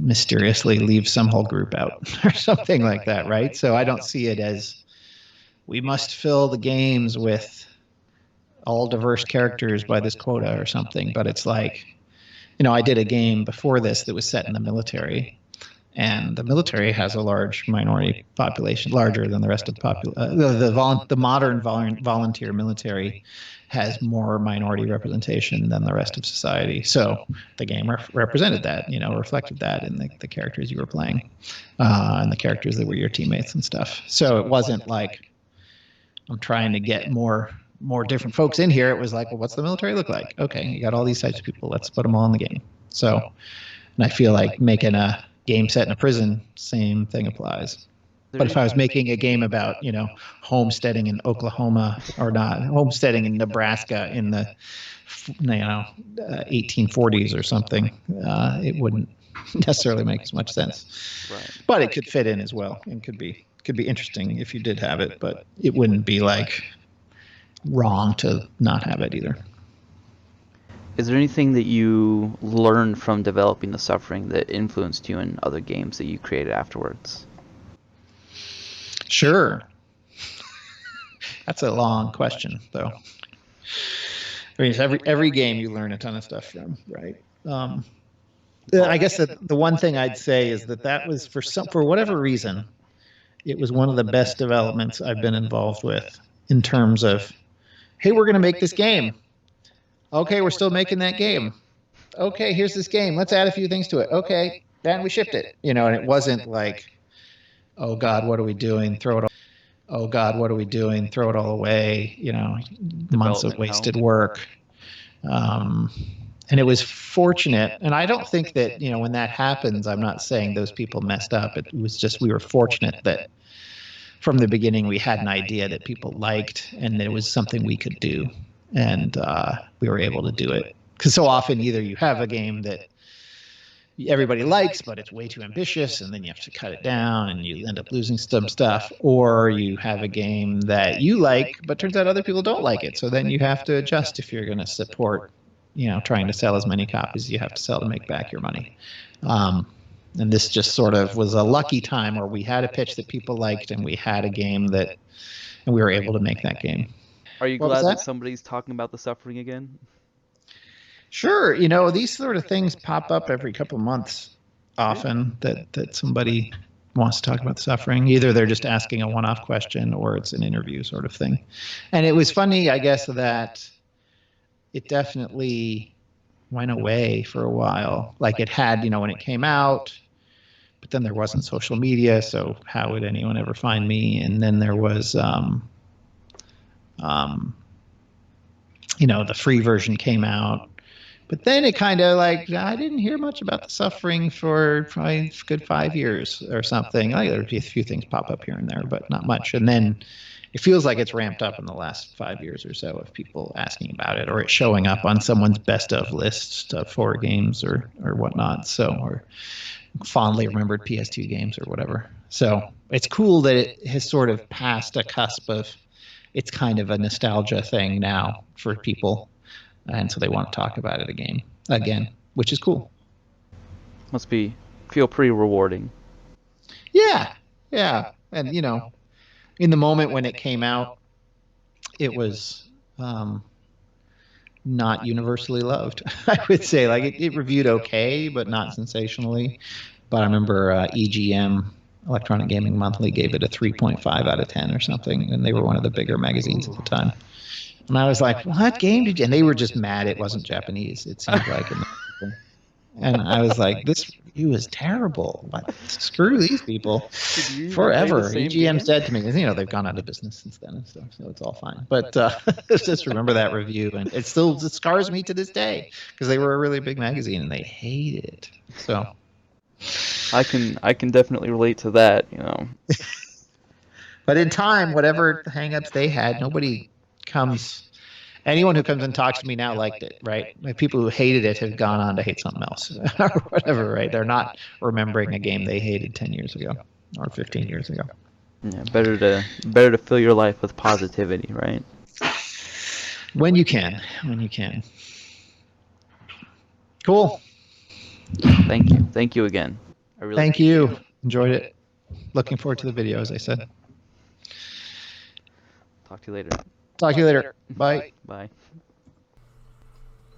mysteriously leave some whole group out or something like that, right? So I don't see it as we must fill the games with all diverse characters by this quota or something. But it's like, I did a game before this that was set in the military, and the military has a large minority population, larger than the rest of the population. The modern volunteer military has more minority representation than the rest of society. So the game represented that, reflected that in the characters you were playing, and the characters that were your teammates and stuff. So it wasn't like I'm trying to get more different folks in here. It was like, well, what's the military look like? Okay, you got all these types of people. Let's put them all in the game. So, and I feel like making a game set in a prison, same thing applies. But if I was making a game about, homesteading in Oklahoma or not, homesteading in Nebraska in the, 1840s or something, it wouldn't necessarily make as much sense.
Right.
But it could fit in as well, and could be interesting if you did have it, but it wouldn't be like wrong to not have it either.
Is there anything that you learned from developing The Suffering that influenced you in other games that you created afterwards?
Sure. That's a long question, though. I mean, every game you learn a ton of stuff from, right? I guess the one thing I'd say is that was for whatever reason, it was one of the best developments I've been involved with in terms of, hey, we're going to make this game. Okay, we're still making that game. Okay, here's this game. Let's add a few things to it. Okay, then we shipped it. And it wasn't like, oh God, what are we doing? Throw it all. Oh God, what are we doing? Throw it all away. Months of wasted work. And it was fortunate. And I don't think that, when that happens, I'm not saying those people messed up. It was just we were fortunate that from the beginning we had an idea that people liked and that it was something we could do. And we were able to do it. Because so often either you have a game that everybody likes, but it's way too ambitious, and then you have to cut it down, and you end up losing some stuff. Or you have a game that you like, but turns out other people don't like it. So then you have to adjust if you're going to support, trying to sell as many copies as you have to sell to make back your money. And this just sort of was a lucky time where we had a pitch that people liked, and we had a game and we were able to make that game.
Are you glad that somebody's talking about The Suffering again?
Sure. These sort of things pop up every couple of months often that somebody wants to talk about The Suffering. Either they're just asking a one-off question or it's an interview sort of thing. And it was funny, I guess, that it definitely went away for a while. Like it had, when it came out, but then there wasn't social media, so how would anyone ever find me? And then there was the free version came out, but then it kind of like, I didn't hear much about The Suffering for probably a good 5 years or something. Like there'd be a few things pop up here and there, but not much. And then it feels like it's ramped up in the last 5 years or so of people asking about it, or it's showing up on someone's best of list for games or whatnot. So, or fondly remembered PS2 games or whatever. So it's cool that it has sort of passed a cusp of, it's kind of a nostalgia thing now for people, and so they want to talk about it again, which is cool.
Must feel pretty rewarding.
Yeah, and in the moment when it came out, it was not universally loved. I would say, like it reviewed okay, but not sensationally. But I remember EGM, Electronic Gaming Monthly, gave it a 3.5 out of 10 or something, and they were one of the bigger magazines at the time. And I was like, what game did you? And they were just mad it wasn't Japanese, it seemed like. And I was like, this review is terrible. Screw these people forever. EGM said to me, they've gone out of business since then and stuff, so it's all fine. But just remember that review, and it scars me to this day because they were a really big magazine and they hated it. So
I can definitely relate to that,
But in time, whatever hangups they had, anyone who comes and talks to me now liked it, right? Like people who hated it have gone on to hate something else or whatever, right? They're not remembering a game they hated 10 years ago or 15 years ago.
Yeah, better to fill your life with positivity, right?
When you can. Cool.
Thank you again.
Thank you. Enjoyed it. Looking forward to the video, as I said.
Talk to you later.
Talk to you later. Bye.
Bye.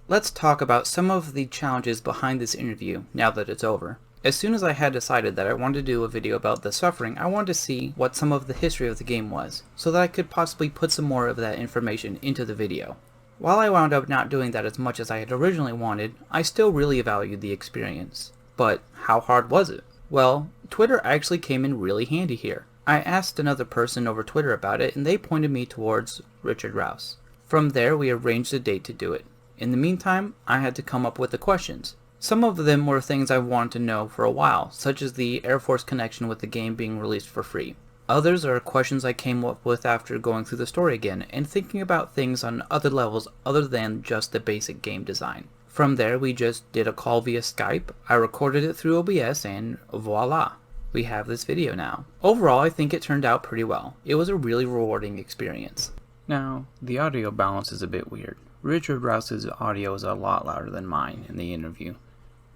Let's talk about some of the challenges behind this interview now that it's over. As soon as I had decided that I wanted to do a video about The Suffering, I wanted to see what some of the history of the game was, so that I could possibly put some more of that information into the video. While I wound up not doing that as much as I had originally wanted, I still really valued the experience. But how hard was it? Well, Twitter actually came in really handy here. I asked another person over Twitter about it, and they pointed me towards Richard Rouse. From there, we arranged a date to do it. In the meantime, I had to come up with the questions. Some of them were things I wanted to know for a while, such as the Air Force connection with the game being released for free. Others are questions I came up with after going through the story again, and thinking about things on other levels other than just the basic game design. From there, we just did a call via Skype, I recorded it through OBS, and voila! We have this video now. Overall, I think it turned out pretty well. It was a really rewarding experience. Now, the audio balance is a bit weird. Richard Rouse's audio is a lot louder than mine in the interview.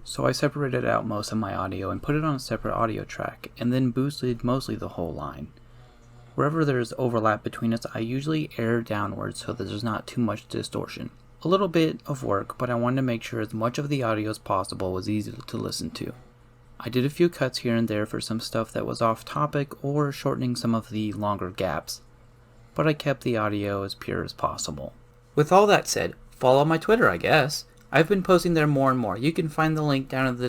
So I separated out most of my audio and put it on a separate audio track, and then boosted mostly the whole line. Wherever there's overlap between us, I usually air downwards so that there's not too much distortion. A little bit of work, but I wanted to make sure as much of the audio as possible was easy to listen to. I did a few cuts here and there for some stuff that was off topic or shortening some of the longer gaps, but I kept the audio as pure as possible. With all that said, follow my Twitter, I guess. I've been posting there more and more. You can find the link down in the